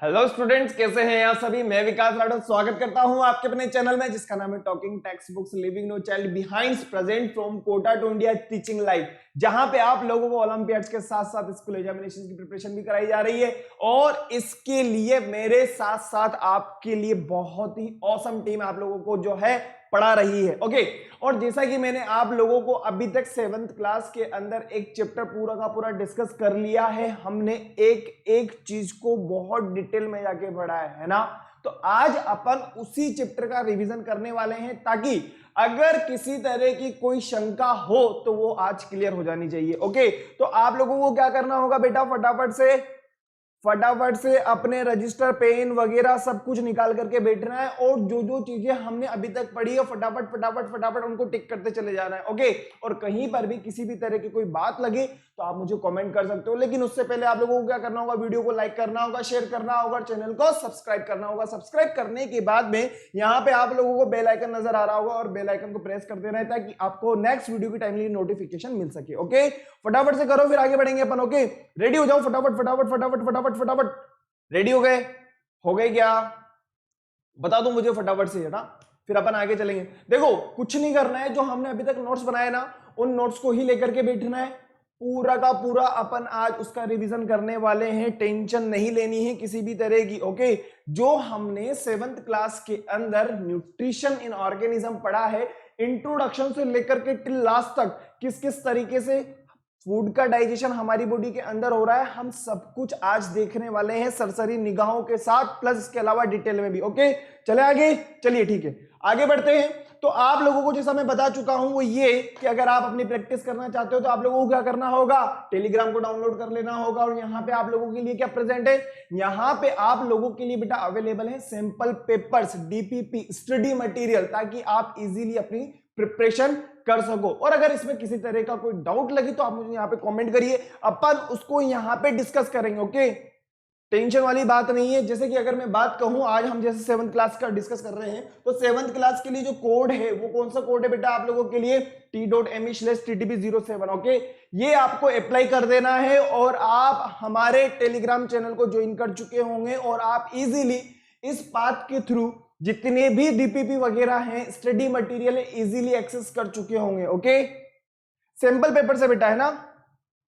Hello students, कैसे हैं आप सभी। मैं विकास राठौर स्वागत करता हूं आपके अपने चैनल में जिसका नाम है talking text books living no child behind present from Kota to India teaching life, जहां पे आप लोगों को ओलंपियाड्स के साथ साथ स्कूल एग्जामिनेशन की प्रिपरेशन भी कराई जा रही है। और इसके लिए मेरे साथ साथ आपके लिए बहुत ही ऑसम टीम आप लोगों को जो है पढ़ा रही है। ओके, और जैसा कि मैंने आप लोगों को अभी तक 7th क्लास के अंदर एक चैप्टर पूरा का पूरा डिस्कस कर लिया है, हमने एक एक चीज को बहुत डिटेल में जाके पढ़ा है ना। तो आज अपन उसी चैप्टर का रिवीजन करने वाले हैं ताकि अगर किसी तरह की कोई शंका हो तो वो आज क्लियर हो जानी चाहिए। ओके, तो आप लोगों को क्या करना होगा बेटा, फटाफट से अपने रजिस्टर पेन वगैरह सब कुछ निकाल करके बैठना है और जो जो चीजें हमने अभी तक पढ़ी है फटाफट उनको टिक करते चले जाना है। ओके, और कहीं पर भी किसी भी तरह की कोई बात लगे तो आप मुझे कमेंट कर सकते हो, लेकिन उससे पहले आप लोगों को क्या करना होगा, वीडियो को लाइक करना होगा, शेयर करना होगा, चैनल को सब्सक्राइब करना होगा। सब्सक्राइब करने के बाद में यहाँ पे आप लोगों को बेल आइकन नजर आ रहा होगा और बेल आइकन को प्रेस कर देना है ताकि आपको नेक्स्ट वीडियो की टाइमली नोटिफिकेशन मिल सके। ओके, फटाफट से करो, फिर आगे बढ़ेंगे अपन। ओके, रेडी हो जाओ, फटाफट रेडी हो गए क्या, बता दो मुझे फटाफट से, है ना, फिर अपन आगे चलेंगे। देखो, कुछ नहीं करना है, जो हमने अभी तक नोट्स बनाए ना उन नोट्स को ही लेकर के बैठना है। पूरा का पूरा अपन आज उसका रिवीजन करने वाले हैं, टेंशन नहीं लेनी है किसी भी तरह की। ओके, जो हमने 7th क्लास के अंदर न्यूट्रिशन इन ऑर्गेनिज्म पढ़ा है, इंट्रोडक्शन से लेकर के टिल लास्ट तक किस किस तरीके से फूड का डाइजेशन हमारी बॉडी के अंदर हो रहा है, हम सब कुछ आज देखने वाले हैं सरसरी निगाहों के साथ, प्लस इसके अलावा डिटेल में भी। ओके, चले आगे, चलिए ठीक है, आगे बढ़ते हैं। तो आप लोगों को जैसा मैं बता चुका हूं वो ये कि अगर आप अपनी प्रैक्टिस करना चाहते हो तो आप लोगों को क्या करना होगा, टेलीग्राम को डाउनलोड कर लेना होगा। और यहाँ पे आप लोगों के लिए क्या प्रेजेंट है, यहाँ पे आप लोगों के लिए बेटा अवेलेबल है sample papers, DPP study material, ताकि आप इजीली अपनी प्रिपरेशन कर सको। और अगर इसमें किसी तरह का कोई डाउट लगी तो आप मुझे यहाँ पे कमेंट करिए, अपन उसको यहाँ पे डिस्कस करेंगे। ओके, टेंशन वाली बात नहीं है। जैसे कि अगर मैं बात कहूं, आज हम जैसे 7th क्लास का डिस्कस कर रहे हैं, तो 7th क्लास के लिए जो कोड है वो कौन सा कोड है बेटा आप लोगों के लिए, t.me/ttb07। ओके, ये आपको अप्लाई कर देना है और आप हमारे टेलीग्राम चैनल को ज्वाइन कर चुके होंगे और आप इजीली इस पाथ के थ्रू जितने भी डीपीपी वगैरह हैं, स्टडी मटेरियल इजीली एक्सेस कर चुके होंगे। ओके, सैंपल पेपर से बेटा, है ना।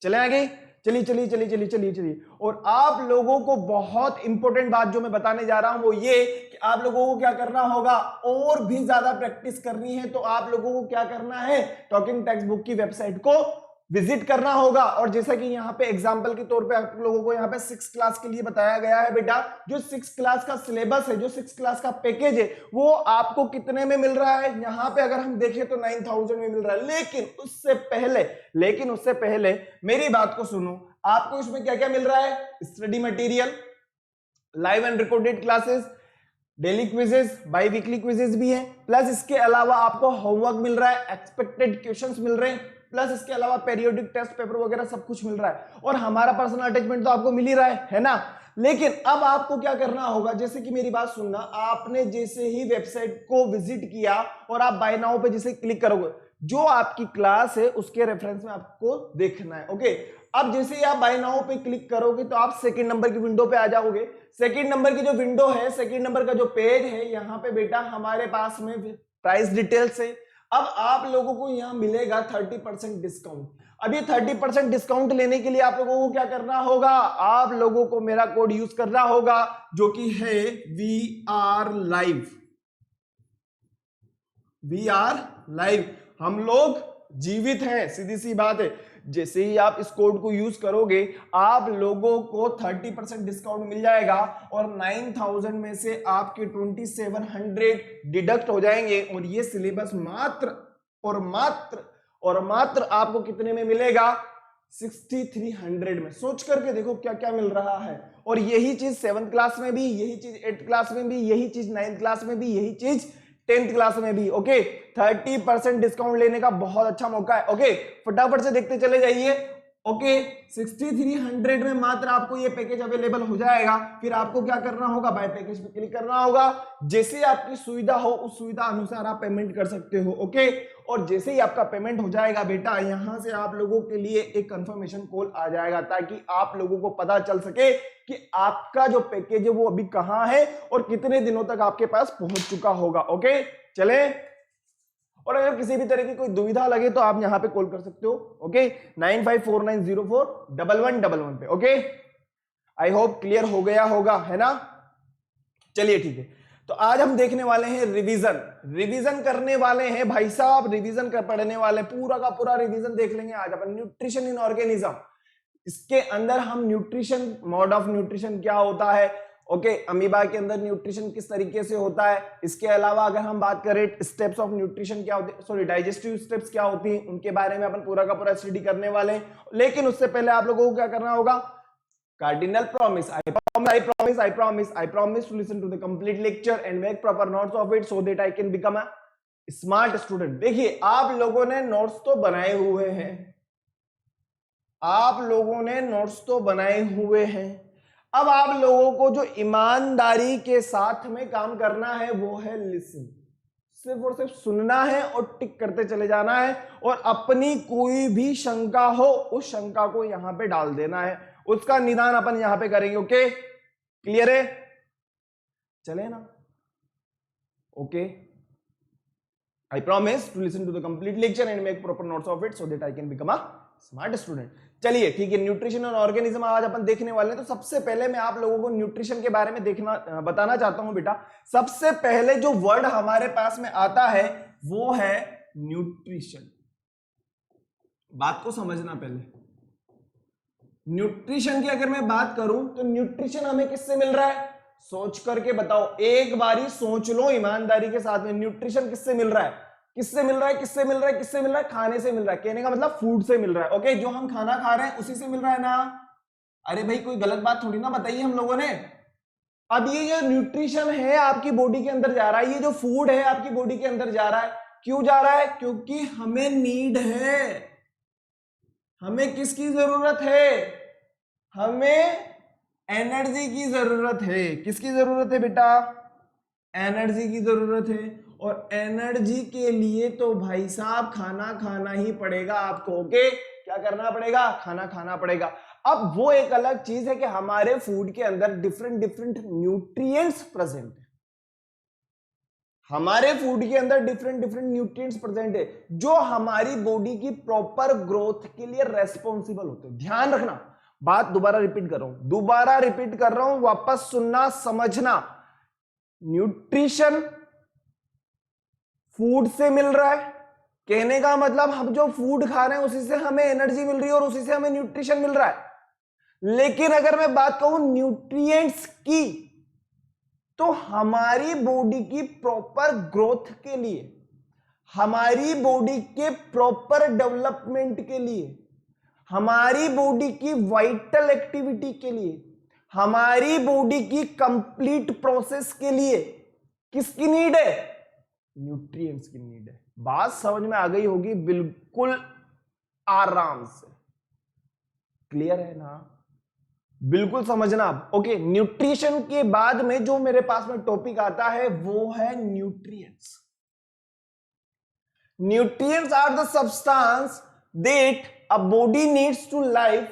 चले आगे, चलिए। और आप लोगों को बहुत इंपॉर्टेंट बात जो मैं बताने जा रहा हूं वो ये कि आप लोगों को क्या करना होगा, और भी ज्यादा प्रैक्टिस करनी है तो आप लोगों को क्या करना है, टॉकिंग टेक्स्ट बुक की वेबसाइट को विजिट करना होगा। और जैसा कि यहाँ पे एग्जांपल के तौर पे आप लोगों को यहाँ पे 6th क्लास के लिए बताया गया है बेटा, जो 6th क्लास का सिलेबस है, जो 6th क्लास का पैकेज है, वो आपको कितने में मिल रहा है, यहाँ पे अगर हम देखें तो 9000 में मिल रहा है। लेकिन उससे पहले मेरी बात को सुनो, आपको इसमें क्या क्या मिल रहा है, study material, live and recorded classes, daily quizzes, by weekly quizzes भी है, प्लस इसके अलावा आपको होमवर्क मिल रहा है, एक्सपेक्टेड क्वेश्चंस मिल रहे हैं, प्लस इसके अलावा पेरियोडिक टेस्ट पेपर वगैरह सब कुछ मिल रहा है। और हमारा पर्सनल अटैचमेंट तो आपको मिल ही रहा है ना। लेकिन अब आपको क्या करना होगा, जैसे कि मेरी बात सुनना, आपने जैसे ही वेबसाइट को विजिट किया और आप बाय नाउ पे जैसे क्लिक करोगे, जो आपकी क्लास है उसके रेफरेंस में आपको देखना है। ओके, अब जैसे ही आप बाय नाउ पे क्लिक करोगे तो आप 2nd नंबर की विंडो पे आ जाओगे। 2nd नंबर की जो विंडो है, 2nd नंबर का जो पेज है, यहाँ पे बेटा हमारे पास में प्राइस डिटेल्स है। अब आप लोगों को यहाँ मिलेगा 30% डिस्काउंट। अब ये 30% डिस्काउंट लेने के लिए आप लोगों को क्या करना होगा, आप लोगों को मेरा कोड यूज करना होगा जो कि है वी आर लाइव। हम लोग जीवित हैं, सीधी सी बात है। जैसे ही आप इस कोड को यूज करोगे आप लोगों को 30% डिस्काउंट मिल जाएगा और 9000 में से आपके 2700 डिडक्ट हो जाएंगे। और ये सिलेबस मात्र आपको कितने में मिलेगा, 6300 में। सोच करके देखो क्या क्या मिल रहा है। और यही चीज 7th क्लास में भी, यही चीज 8th क्लास में भी, यही चीज 9th क्लास में भी, यही चीज 10th क्लास में भी। ओके, 30% डिस्काउंट लेने का बहुत अच्छा मौका है। ओके, फटाफट से देखते चले जाइए। ओके 6300 में मात्र आपको ये पैकेज अवेलेबल हो जाएगा। फिर आपको क्या करना होगा, बाय पैकेज पे क्लिक करना होगा। जैसे आपकी सुविधा हो उस सुविधा अनुसार आप पेमेंट कर सकते हो। ओके, और जैसे ही आपका पेमेंट हो जाएगा बेटा, यहां से आप लोगों के लिए एक कंफर्मेशन कॉल आ जाएगा, ताकि आप लोगों को पता चल सके कि आपका जो पैकेज है वो अभी कहां है और कितने दिनों तक आपके पास पहुंच चुका होगा। ओके चले, और अगर किसी भी तरह की कोई दुविधा लगे तो आप यहां पे कॉल कर सकते हो। ओके 9549041111 पे। ओके आई होप क्लियर हो गया होगा, है ना। चलिए ठीक है, तो आज हम देखने वाले हैं रिवीजन करने वाले हैं भाई साहब, रिवीजन कर पढ़ने वाले, पूरा का पूरा रिवीजन देख लेंगे आज अपन। न्यूट्रिशन इन ऑर्गेनिज्म, इसके अंदर हम न्यूट्रिशन, मोड ऑफ न्यूट्रिशन क्या होता है, ओके अमीबा के अंदर न्यूट्रिशन किस तरीके से होता है, इसके अलावा अगर हम बात करें स्टेप्स ऑफ न्यूट्रिशन क्या होते हैं, सॉरी डाइजेस्टिव स्टेप्स क्या होती हैं, उनके बारे में अपन पूरा का पूरा स्टडी करने वाले हैं। लेकिन उससे पहले आप लोगों को क्या करना होगा, cardinal promise, I promise to listen to the complete lecture and make proper notes of it so that I can become a smart student। देखिए आप लोगों ने नोट्स तो बनाए हुए हैं, आप लोगों ने नोट्स तो बनाए हुए हैं, अब आप लोगों को जो ईमानदारी के साथ में काम करना है वो है लिसन, सिर्फ और सिर्फ सुनना है और टिक करते चले जाना है, और अपनी कोई भी शंका हो उस शंका को यहां पे डाल देना है, उसका निदान अपन यहां पे करेंगे। ओके क्लियर है, चले ना। Okay I promise to listen to the complete lecture and make proper notes of it so that I can become a smart student। चलिए ठीक है, न्यूट्रिशन और ऑर्गेनिज्म आज अपन देखने वाले हैं। तो सबसे पहले मैं आप लोगों को न्यूट्रिशन के बारे में बताना चाहता हूं बेटा। सबसे पहले जो वर्ड हमारे पास में आता है वो है न्यूट्रिशन। बात को समझना, पहले न्यूट्रिशन की अगर मैं बात करूं तो न्यूट्रिशन हमें किससे मिल रहा है, सोच करके बताओ, एक बारी सोच लो ईमानदारी के साथ में, न्यूट्रिशन किससे मिल रहा है, किससे मिल रहा है, किससे मिल रहा है, किससे मिल रहा है, खाने से मिल रहा है। कहने का मतलब फूड से मिल रहा है। ओके जो हम खाना खा रहे हैं उसी से मिल रहा है ना। अरे भाई कोई गलत बात थोड़ी ना बताइए हम लोगों ने। अब ये जो न्यूट्रिशन है आपकी बॉडी के अंदर जा रहा है, ये जो फूड है आपकी बॉडी के अंदर जा रहा है, क्यों जा रहा है, क्योंकि हमें नीड है। हमें किसकी जरूरत है, हमें एनर्जी की जरूरत है। किसकी जरूरत है बेटा, एनर्जी की जरूरत है, और एनर्जी के लिए तो भाई साहब खाना खाना ही पड़ेगा आपको। ओके क्या करना पड़ेगा, खाना खाना पड़ेगा। अब वो एक अलग चीज है कि हमारे फूड के अंदर डिफरेंट डिफरेंट न्यूट्रिएंट्स प्रेजेंट है, हमारे फूड के अंदर डिफरेंट डिफरेंट न्यूट्रिएंट्स प्रेजेंट है जो हमारी बॉडी की प्रॉपर ग्रोथ के लिए रेस्पॉन्सिबल होते हैं। ध्यान रखना, बात दोबारा रिपीट कर रहा हूं, वापस सुनना समझना। न्यूट्रिशन फूड से मिल रहा है, कहने का मतलब हम जो फूड खा रहे हैं उसी से हमें एनर्जी मिल रही है और उसी से हमें न्यूट्रिशन मिल रहा है। लेकिन अगर मैं बात कहूं न्यूट्रिएंट्स की, तो हमारी बॉडी की प्रॉपर ग्रोथ के लिए, हमारी बॉडी के प्रॉपर डेवलपमेंट के लिए, हमारी बॉडी की वाइटल एक्टिविटी के लिए, हमारी बॉडी की कंप्लीट प्रोसेस के लिए किसकी नीड है, न्यूट्रिएंट्स की नीड है। बात समझ में आ गई होगी बिल्कुल आराम से, क्लियर है ना, बिल्कुल समझना आप। ओके न्यूट्रिशन के बाद में जो मेरे पास में टॉपिक आता है वो है nutrients. Nutrients are the substance that a body needs to live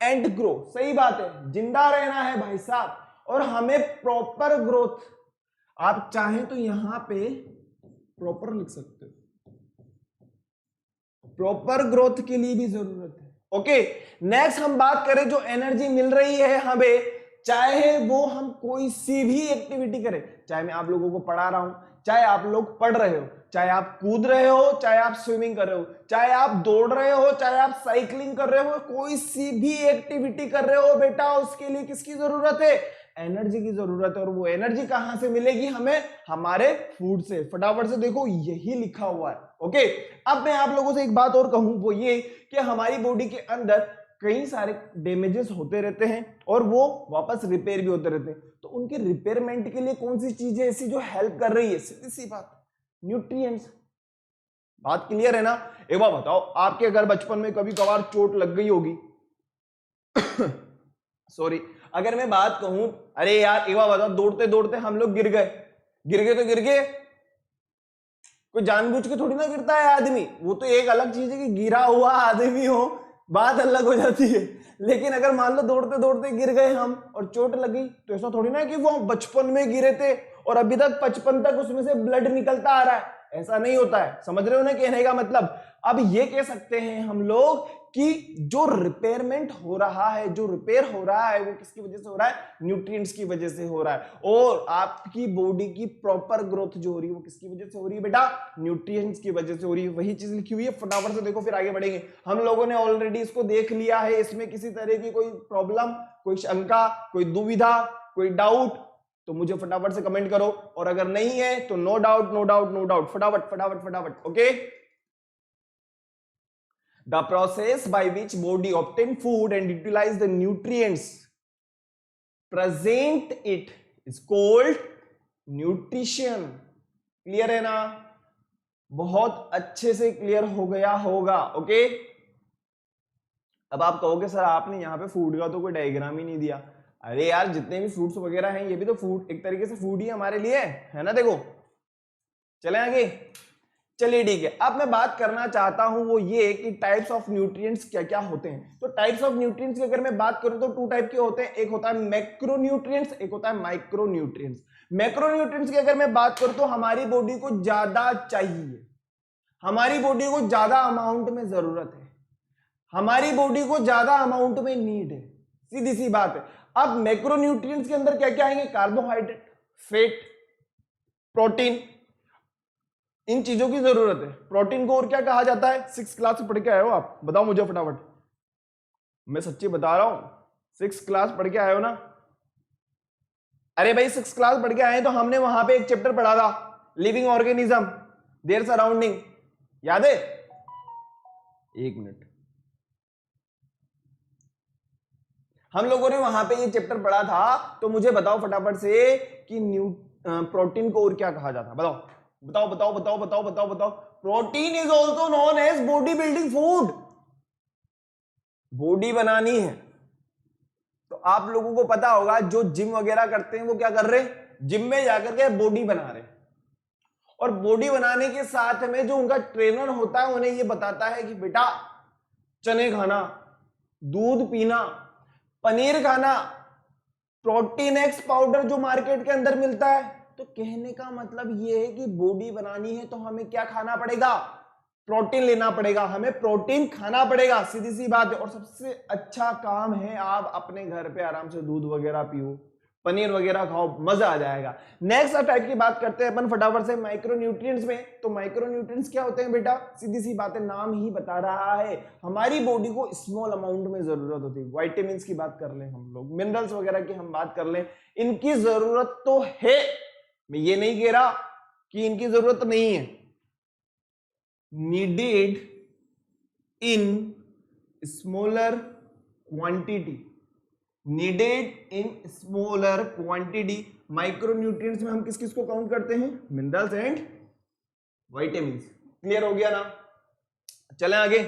and grow. सही बात है, जिंदा रहना है भाई साहब, और हमें प्रॉपर ग्रोथ, आप चाहें तो यहां पे प्रॉपर लिख सकते हो, प्रॉपर ग्रोथ के लिए भी जरूरत है। ओके नेक्स्ट हम बात करें जो एनर्जी मिल रही है हमें, चाहे वो हम कोई सी भी एक्टिविटी करें, चाहे मैं आप लोगों को पढ़ा रहा हूं, चाहे आप लोग पढ़ रहे हो, चाहे आप कूद रहे हो, चाहे आप स्विमिंग कर रहे हो, चाहे आप दौड़ रहे हो, चाहे आप साइकिलिंग कर रहे हो, कोई सी भी एक्टिविटी कर रहे हो बेटा, उसके लिए किसकी जरूरत है, एनर्जी की जरूरत है। और वो एनर्जी कहां से मिलेगी हमें, हमारे फूड से। फटाफट से देखो यही लिखा हुआ है। ओके अब मैं आप लोगों से एक बात और कहूं, वो ये कि हमारी बॉडी के अंदर कई सारे डैमेजेस होते रहते हैं और वो वापस रिपेयर भी होते रहते हैं, तो उनके रिपेयरमेंट के लिए कौन सी चीजें ऐसी जो हेल्प कर रही है, सीधी सी बात, न्यूट्रिएंट्स। बात क्लियर है ना। एक बार बताओ, आपके अगर बचपन में कभी कभार चोट लग गई होगी, सॉरी, अगर मैं बात कहूं, अरे यार एक बार बताओ, दौड़ते दौड़ते हम लोग गिर गए, गिर गए तो गिर गए, कोई जानबूझ के थोड़ी ना गिरता है आदमी, वो तो एक अलग चीज है कि गिरा हुआ आदमी हो, बात अलग हो जाती है। लेकिन अगर मान लो दौड़ते दौड़ते गिर गए हम और चोट लगी, तो ऐसा थोड़ी ना है कि वो बचपन में गिरे थे और अभी तक 55 तक उसमें से ब्लड निकलता आ रहा है, ऐसा नहीं होता है। समझ रहे हो ना कहने का मतलब? अब ये कह सकते हैं हम लोग कि जो रिपेयरमेंट हो रहा है, जो रिपेयर हो रहा है, वो किसकी वजह से हो रहा है? न्यूट्रिएंट्स की वजह से हो रहा है। और आपकी बॉडी की प्रॉपर ग्रोथ जो हो रही है वो किसकी वजह से हो रही है बेटा? न्यूट्रिएंट्स की वजह से हो रही है। वही चीज लिखी हुई है, फटाफट से देखो फिर आगे बढ़ेंगे। हम लोगों ने ऑलरेडी इसको देख लिया है, इसमें किसी तरह की कोई प्रॉब्लम, कोई शंका, कोई दुविधा, कोई डाउट तो मुझे फटाफट से कमेंट करो, और अगर नहीं है तो no doubt no doubt no doubt, फटाफट फटाफट फटाफट। Okay, the process by which body obtain food and utilize the nutrients present it is called nutrition। Clear है ना? बहुत अच्छे से क्लियर हो गया होगा। ओके, अब आप कहोगे सर आपने यहाँ पे फूड का तो कोई डायग्राम ही नहीं दिया। अरे यार जितने भी फ्रूट्स वगैरह हैं ये भी तो फूड, एक तरीके से फूड ही हमारे लिए है ना। देखो चले आगे, चलिए ठीक है। अब मैं बात करना चाहता हूं वो ये कि टाइप्स ऑफ न्यूट्रिएंट्स क्या क्या होते हैं। तो टाइप्स ऑफ न्यूट्रिएंट्स की अगर मैं बात करूं तो 2 टाइप के होते हैं, एक होता है मैक्रो न्यूट्रिएंट्स, एक होता है माइक्रो न्यूट्रिएंट्स। मैक्रो न्यूट्रिएंट्स की अगर मैं बात करूं तो हमारी बॉडी को ज्यादा चाहिए, हमारी बॉडी को ज्यादा अमाउंट में जरूरत है, हमारी बॉडी को ज्यादा अमाउंट में नीड है, सीधी सी बात है। अब मैक्रो न्यूट्रिएंट्स के अंदर क्या क्या आएंगे? कार्बोहाइड्रेट, फैट, प्रोटीन, इन चीजों की जरूरत है। प्रोटीन को और क्या कहा जाता है? 6 क्लास से पढ़ के आए हो आप, बताओ मुझे फटाफट, मैं सच्ची बता रहा हूं, 6 क्लास पढ़ के आए हो ना? अरे भाई 6 क्लास पढ़ के आए तो हमने वहां पे एक चैप्टर पढ़ा था, लिविंग ऑर्गेनिज्म देयर सराउंडिंग, याद है? एक मिनट, हम लोगों ने वहां पे ये चैप्टर पढ़ा था, तो मुझे बताओ फटाफट से कि प्रोटीन को और क्या कहा जाता है? बताओ बताओ बताओ बताओ बताओ बताओ बताओ। Protein is also known as body building food. Body बनानी है तो आप लोगों को पता होगा जो जिम वगैरह करते हैं वो क्या कर रहे हैं? जिम में जाकर के बॉडी बना रहे हैं, और बॉडी बनाने के साथ में जो उनका ट्रेनर होता है उन्हें ये बताता है कि बेटा चने खाना, दूध पीना, पनीर खाना, प्रोटीन एक्स पाउडर जो मार्केट के अंदर मिलता है। तो कहने का मतलब ये है कि बॉडी बनानी है तो हमें क्या खाना पड़ेगा? प्रोटीन लेना पड़ेगा, हमें प्रोटीन खाना पड़ेगा, सीधी सी बात है। और सबसे अच्छा काम है आप अपने घर पे आराम से दूध वगैरह पियो, पनीर वगैरह खाओ, मजा आ जाएगा। नेक्स्ट टाइप की बात करते हैं अपन फटाफट से माइक्रो न्यूट्रिएंट्स में। तो माइक्रो न्यूट्रिएंट्स क्या होते हैं बेटा? सीधी सी बात है, नाम ही बता रहा है, हमारी बॉडी को स्मॉल अमाउंट में जरूरत होती है। विटामिन की बात कर लें हम लोग, मिनरल्स वगैरह की हम बात कर लें, इनकी जरूरत तो है, मैं ये नहीं कह रहा कि इनकी जरूरत नहीं है। Needed in smaller quantity, needed in smaller quantity. Micronutrients में हम किस किस को काउंट करते हैं? Minerals and vitamins. क्लियर हो गया ना? चलें आगे।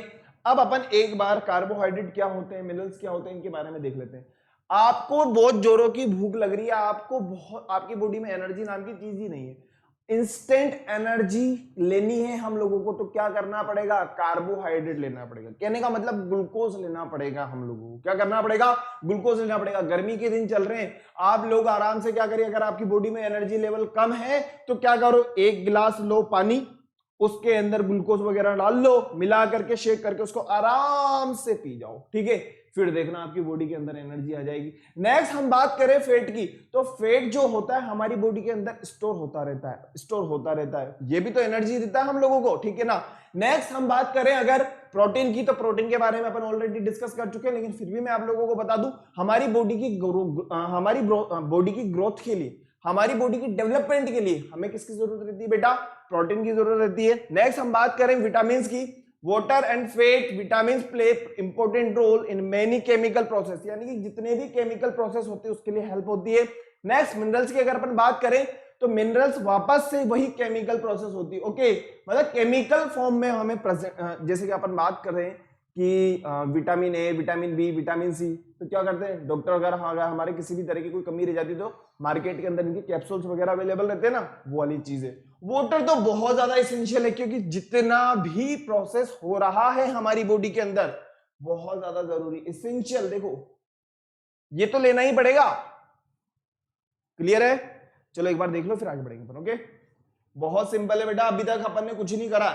अब अपन एक बार कार्बोहाइड्रेट क्या होते हैं, मिनरल्स क्या होते हैं, इनके बारे में देख लेते हैं। आपको बहुत जोरों की भूख लग रही है, आपको बहुत, आपकी बॉडी में एनर्जी नाम की चीज ही नहीं है, इंस्टेंट एनर्जी लेनी है हम लोगों को, तो क्या करना पड़ेगा? कार्बोहाइड्रेट लेना पड़ेगा। कहने का मतलब ग्लूकोज लेना पड़ेगा हम लोगों को। क्या करना पड़ेगा? ग्लूकोज लेना पड़ेगा। गर्मी के दिन चल रहे हैं, आप लोग आराम से क्या करिए, अगर आपकी बॉडी में एनर्जी लेवल कम है तो क्या करो, 1 गिलास लो पानी, उसके अंदर ग्लूकोज वगैरह डाल लो, मिला करके शेक करके उसको आराम से पी जाओ, ठीक है? फिर देखना आपकी बॉडी के अंदर एनर्जी आ जाएगी। नेक्स्ट हम बात करें फैट की, तो फैट जो होता है हमारी बॉडी के अंदर स्टोर होता रहता है, स्टोर होता रहता है, ये भी तो एनर्जी देता है हम लोगों को, ठीक है ना? नेक्स्ट हम बात करें अगर प्रोटीन की, तो प्रोटीन के बारे में अपन ऑलरेडी डिस्कस कर चुके हैं, लेकिन फिर भी मैं आप लोगों को बता दूं, हमारी बॉडी की ग्रोथ के लिए, हमारी बॉडी की डेवलपमेंट के लिए हमें किसकी जरूरत रहती है बेटा? प्रोटीन की जरूरत रहती है। नेक्स्ट हम बात करें विटामिन की, water and fat vitamin play important role in many chemical process, यानी कि जितने भी केमिकल प्रोसेस होते हैं उसके लिए हेल्प होती है। नेक्स्ट मिनरल्स की अगर अपन बात करें तो मिनरल्स वापस से वही केमिकल प्रोसेस होती है, ओके? मतलब केमिकल फॉर्म में हमें प्रेजेंट, जैसे कि अपन बात कर रहे हैं कि vitamin A, vitamin B, vitamin C, तो क्या करते हैं डॉक्टर अगर हमारे किसी भी तरह की कोई कमी रह जाती तो मार्केट के अंदर इनके कैप्सूल्स वगैरह अवेलेबल रहते हैं ना, वो वाली चीज है। वाटर तो बहुत ज्यादा एसेंशियल है, क्योंकि जितना भी प्रोसेस हो रहा है हमारी बॉडी के अंदर बहुत ज्यादा जरूरी, एसेंशियल। देखो ये तो लेना ही पड़ेगा, क्लियर है? चलो एक बार देख लो फिर आगे बढ़ेंगे अपन। ओके, बहुत सिंपल है बेटा, अभी तक अपन ने कुछ नहीं करा।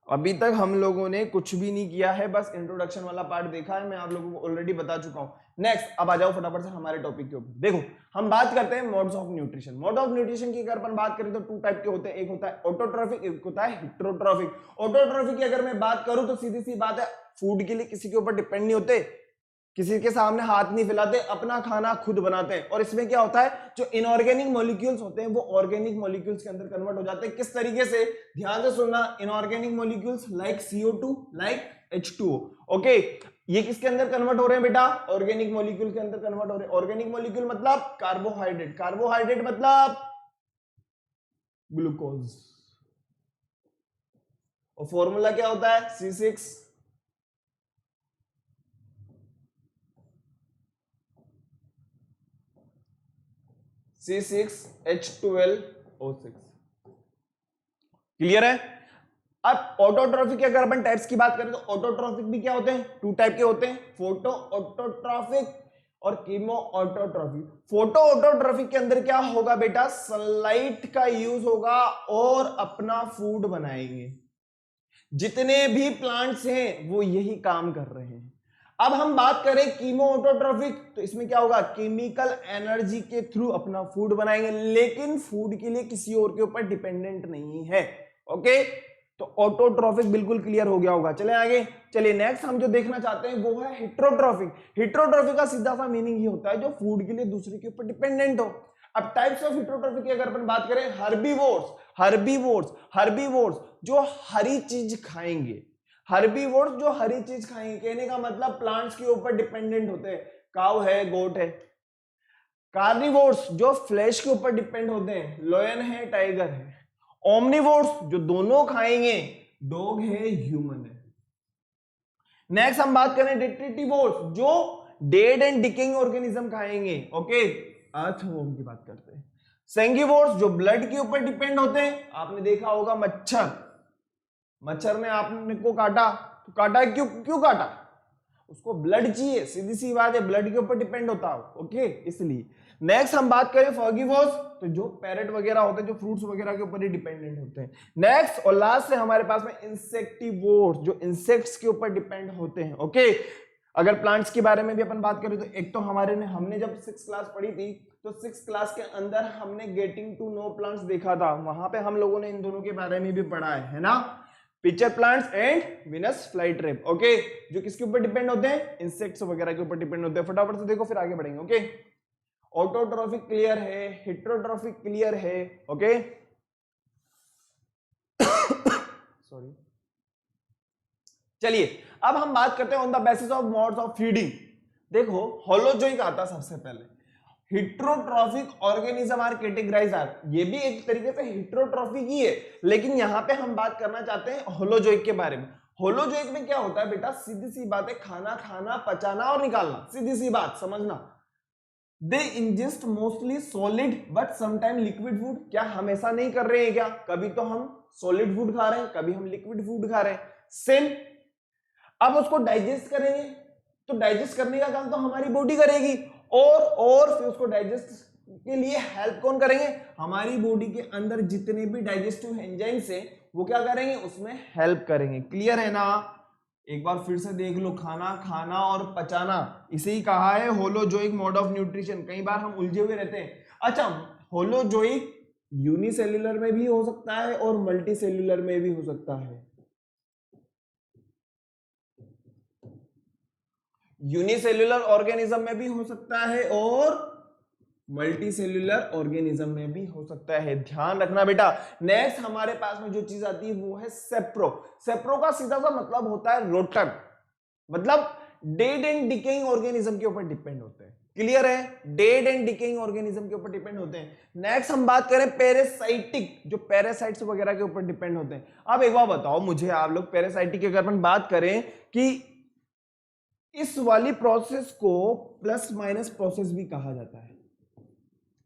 अभी तक हम लोगों ने कुछ भी नहीं किया है, बस इंट्रोडक्शन वाला पार्ट देखा है, मैं आप लोगों को ऑलरेडी बता चुका हूं। नेक्स्ट अब आ जाओ फटाफट से हमारे टॉपिक के ऊपर। देखो हम बात करते हैं modes of nutrition. Mode of nutrition की अगर अपन बात करें तो टू टाइप के होते हैं, एक होता है ऑटोट्रॉफिक, एक होता है हेटेरोट्रॉफिक। ऑटोट्रॉफिक की अगर मैं बात करूं तो सीधी सी बात है, फूड के लिए किसी के ऊपर डिपेंड नहीं होते, किसी के सामने हाथ नहीं फैलाते, अपना खाना खुद बनाते हैं। और इसमें क्या होता है, जो इनऑर्गेनिक मॉलिक्यूल्स होते हैं वो ऑर्गेनिक मॉलिक्यूल्स के अंदर कन्वर्ट हो जाते हैं। किस तरीके से, ध्यान से सुनना, inorganic molecules like CO2, like H2O। Okay, ये किसके अंदर कन्वर्ट हो रहे हैं बेटा, ऑर्गेनिक मॉलिक्यूल के अंदर कन्वर्ट हो रहे हैं। ऑर्गेनिक मॉलिक्यूल मतलब कार्बोहाइड्रेट, कार्बोहाइड्रेट मतलब ग्लूकोज। और फॉर्मूला क्या होता है, C6 C6H12O6। क्लियर है? अब ऑटोट्रॉफिक की अगर अपन टाइप्स की बात करें तो ऑटोट्रॉफिक भी क्या होते हैं, टू टाइप के होते हैं, फोटो ऑटोट्रॉफिक और कीमो ऑटोट्रॉफिक। फोटो ऑटोट्रॉफिक के अंदर क्या होगा बेटा, सनलाइट का यूज होगा और अपना फूड बनाएंगे। जितने भी प्लांट्स हैं वो यही काम कर रहे हैं। अब हम बात करें कीमो ऑटोट्रॉफिक, तो इसमें क्या होगा, केमिकल एनर्जी के थ्रू अपना फूड बनाएंगे, लेकिन फूड के लिए किसी और के ऊपर डिपेंडेंट नहीं है। ओके, तो ऑटोट्रॉफिक बिल्कुल क्लियर हो गया होगा। चले आगे, चलिए नेक्स्ट हम जो देखना चाहते हैं वो है हेटेरोट्रॉफिक। हेटेरोट्रॉफिक का सीधा सा मीनिंग ये होता है जो फूड के लिए दूसरे के ऊपर डिपेंडेंट हो। अब टाइप्स ऑफ हेटेरोट्रॉफिक की अगर अपन बात करें, हर्बीवोर्स, हर्बीवोर्स, हर्बीवोर्स जो हरी चीज खाएंगे, हर्बीवोर्स जो हरी चीज खाएंगे, कहने का मतलब प्लांट्स के ऊपर डिपेंडेंट होते हैं, काऊ है, गोट है। कार्निवोर्स जो फ्लैश के ऊपर डिपेंड होते हैं, लॉयन है, टाइगर है। ओमनिवोर्स जो दोनों खाएंगे, डॉग है, ह्यूमन है। नेक्स्ट हम बात करें डेट्रिटिवोर्स जो डेड एंड डिकेइंग ऑर्गेनिज्म खाएंगे। ओके, अर्थवॉर्म की बात करते हैं। सेंगिवोर्स जो ब्लड के ऊपर डिपेंड होते हैं, आपने देखा होगा मच्छर, मच्छर ने आपने को काटा तो काटा क्यों, क्यों काटा, उसको ब्लड चाहिए, सीधी सी बात है, ब्लड के ऊपर डिपेंड होता है। ओके, इसलिए। नेक्स्ट हम बात करें फर्गिवोर्स, तो जो पैरेट वगैरह होते हैं, जो फ्रूट्स वगैरह के ऊपर ही डिपेंडेंट होते हैं। नेक्स्ट और लास्ट से हमारे पास में इंसेक्टिवोर्स जो इंसेक्ट्स के ऊपर डिपेंड होते हैं। ओके, अगर प्लांट्स के बारे में भी अपन बात करें तो एक तो हमने जब 6th क्लास पढ़ी थी तो 6th क्लास के अंदर हमने गेटिंग टू नो प्लांट्स देखा था, वहां पे हम लोगों ने इन दोनों के बारे में भी पढ़ा है ना, pitcher plants and Venus flytrap. Okay, जो किसके ऊपर डिपेंड होते हैं, इंसेक्ट्स वगैरह के ऊपर डिपेंड होते हैं। फटाफट से देखो फिर आगे बढ़ेंगे। ओके, ऑटोट्रॉफिक क्लियर है, हेटेरोट्रॉफिक क्लियर है। ओके सॉरी, चलिए अब हम बात करते हैं on the basis of modes of feeding. देखो होलोजोइक आता सबसे पहले, heterotrophic organism are categorized are, ये भी एक तरीके से हेटेरोट्रॉफिक ही है, लेकिन यहां पे हम बात करना चाहते हैं होलोजोइक के बारे में। होलोजोइक में क्या होता है बेटा, सीधी सी बात है, खाना खाना, पचाना और निकालना, सीधी सी बात समझना। They ingest mostly solid but sometime liquid food. क्या हमेशा नहीं कर रहे हैं क्या, कभी तो हम सॉलिड फूड खा रहे हैं, कभी हम लिक्विड फूड खा रहे हैं, सेम। अब उसको डाइजेस्ट करेंगे तो डाइजेस्ट करने का काम तो हमारी बॉडी करेगी, और फिर उसको डाइजेस्ट के लिए हेल्प कौन करेंगे, हमारी बॉडी के अंदर जितने भी डाइजेस्टिव एंजाइम्स हैं वो क्या करेंगे, उसमें हेल्प करेंगे। क्लियर है ना? एक बार फिर से देख लो, खाना खाना और पचाना, इसे ही कहा है होलोजोइक मोड ऑफ न्यूट्रिशन। कई बार हम उलझे हुए रहते हैं। अच्छा, होलोजोइक यूनिसेल्युलर में भी हो सकता है और मल्टी सेल्युलर में भी हो सकता है। यूनिसेल्युलर ऑर्गेनिज्म में भी हो सकता है और मल्टी सेल्युलर ऑर्गेनिज्म में भी हो सकता है, ध्यान रखना बेटा। नेक्स्ट हमारे पास में जो चीज आती है वो है सेप्रो। सेप्रो का सीधा सा मतलब होता है रोटर, मतलब डेड एंड डिकेइंग ऑर्गेनिज्म के ऊपर डिपेंड होते हैं। क्लियर है? डेड एंड डिकेइंग ऑर्गेनिज्म के ऊपर डिपेंड होते हैं। नेक्स्ट हम बात करें पैरासाइटिक, जो पैरासाइट्स वगैरह के ऊपर डिपेंड होते हैं। अब एक बार बताओ मुझे आप लोग, पैरासाइटिक की अगर अपन बात करें कि इस वाली प्रोसेस को प्लस माइनस प्रोसेस भी कहा जाता है।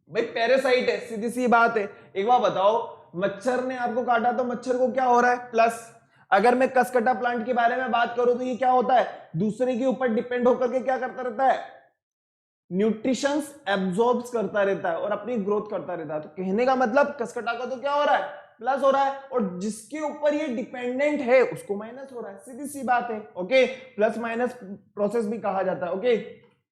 भाई पैरासाइट है, सीधी सी बात है। एक बार बताओ, मच्छर ने आपको काटा तो मच्छर को क्या हो रहा है? प्लस। अगर मैं कसकटा प्लांट के बारे में बात करूं तो ये क्या होता है? दूसरे के ऊपर डिपेंड होकर के क्या करता रहता है? न्यूट्रिशंस एब्जॉर्ब करता रहता है और अपनी ग्रोथ करता रहता है। तो कहने का मतलब कसकटा का तो क्या हो रहा है? प्लस हो रहा है, और जिसके ऊपर ये डिपेंडेंट है उसको माइनस हो रहा है। सीधी सी बात है। ओके, प्लस माइनस प्रोसेस भी कहा जाता है। ओके,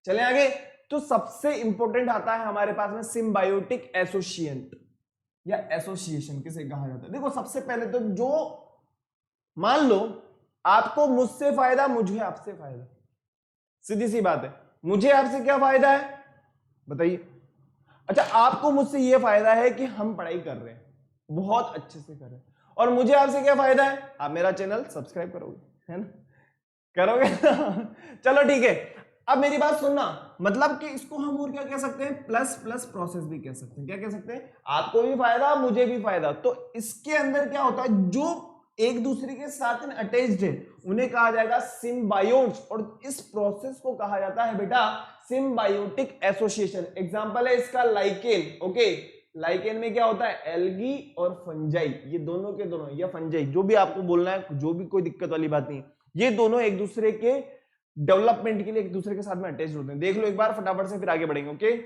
चले आगे। तो सबसे इंपॉर्टेंट आता है हमारे पास में सिम्बायोटिक एसोसिएंट या एसोसिएशन किसे कहा जाता है। देखो सबसे पहले तो जो मान लो आपको मुझसे फायदा, मुझे आपसे फायदा, सीधी सी बात है। मुझे आपसे क्या फायदा है बताइए? अच्छा, आपको मुझसे ये फायदा है कि हम पढ़ाई कर रहे हैं, बहुत अच्छे से कर रहे हैं, और मुझे आपसे क्या फायदा है? आप मेरा चैनल सब्सक्राइब करोगे, है ना? करोगे? चलो ठीक है। अब मेरी बात सुनना, मतलब कि इसको हम और क्या कह सकते हैं? प्लस प्लस प्रोसेस भी कह सकते हैं। क्या कह सकते हैं? आपको भी फायदा, मुझे भी फायदा। तो इसके अंदर क्या होता है? जो एक दूसरे के साथ में अटैच्ड है उन्हें कहा जाएगा सिम्बायोट्स, और इस प्रोसेस को कहा जाता है बेटा सिम्बायोटिक एसोसिएशन। एग्जांपल है इसका लाइकेन। ओके, लाइकेन में क्या होता है? एल्गी और फंजाई, ये दोनों के दोनों, या फंजाई, जो भी आपको बोलना है, जो भी कोई दिक्कत वाली बात नहीं है, ये दोनों एक दूसरे के डेवलपमेंट के लिए एक दूसरे के साथ में अटैच होते हैं। देख लो एक बार फटाफट से, फिर आगे बढ़ेंगे। ओके,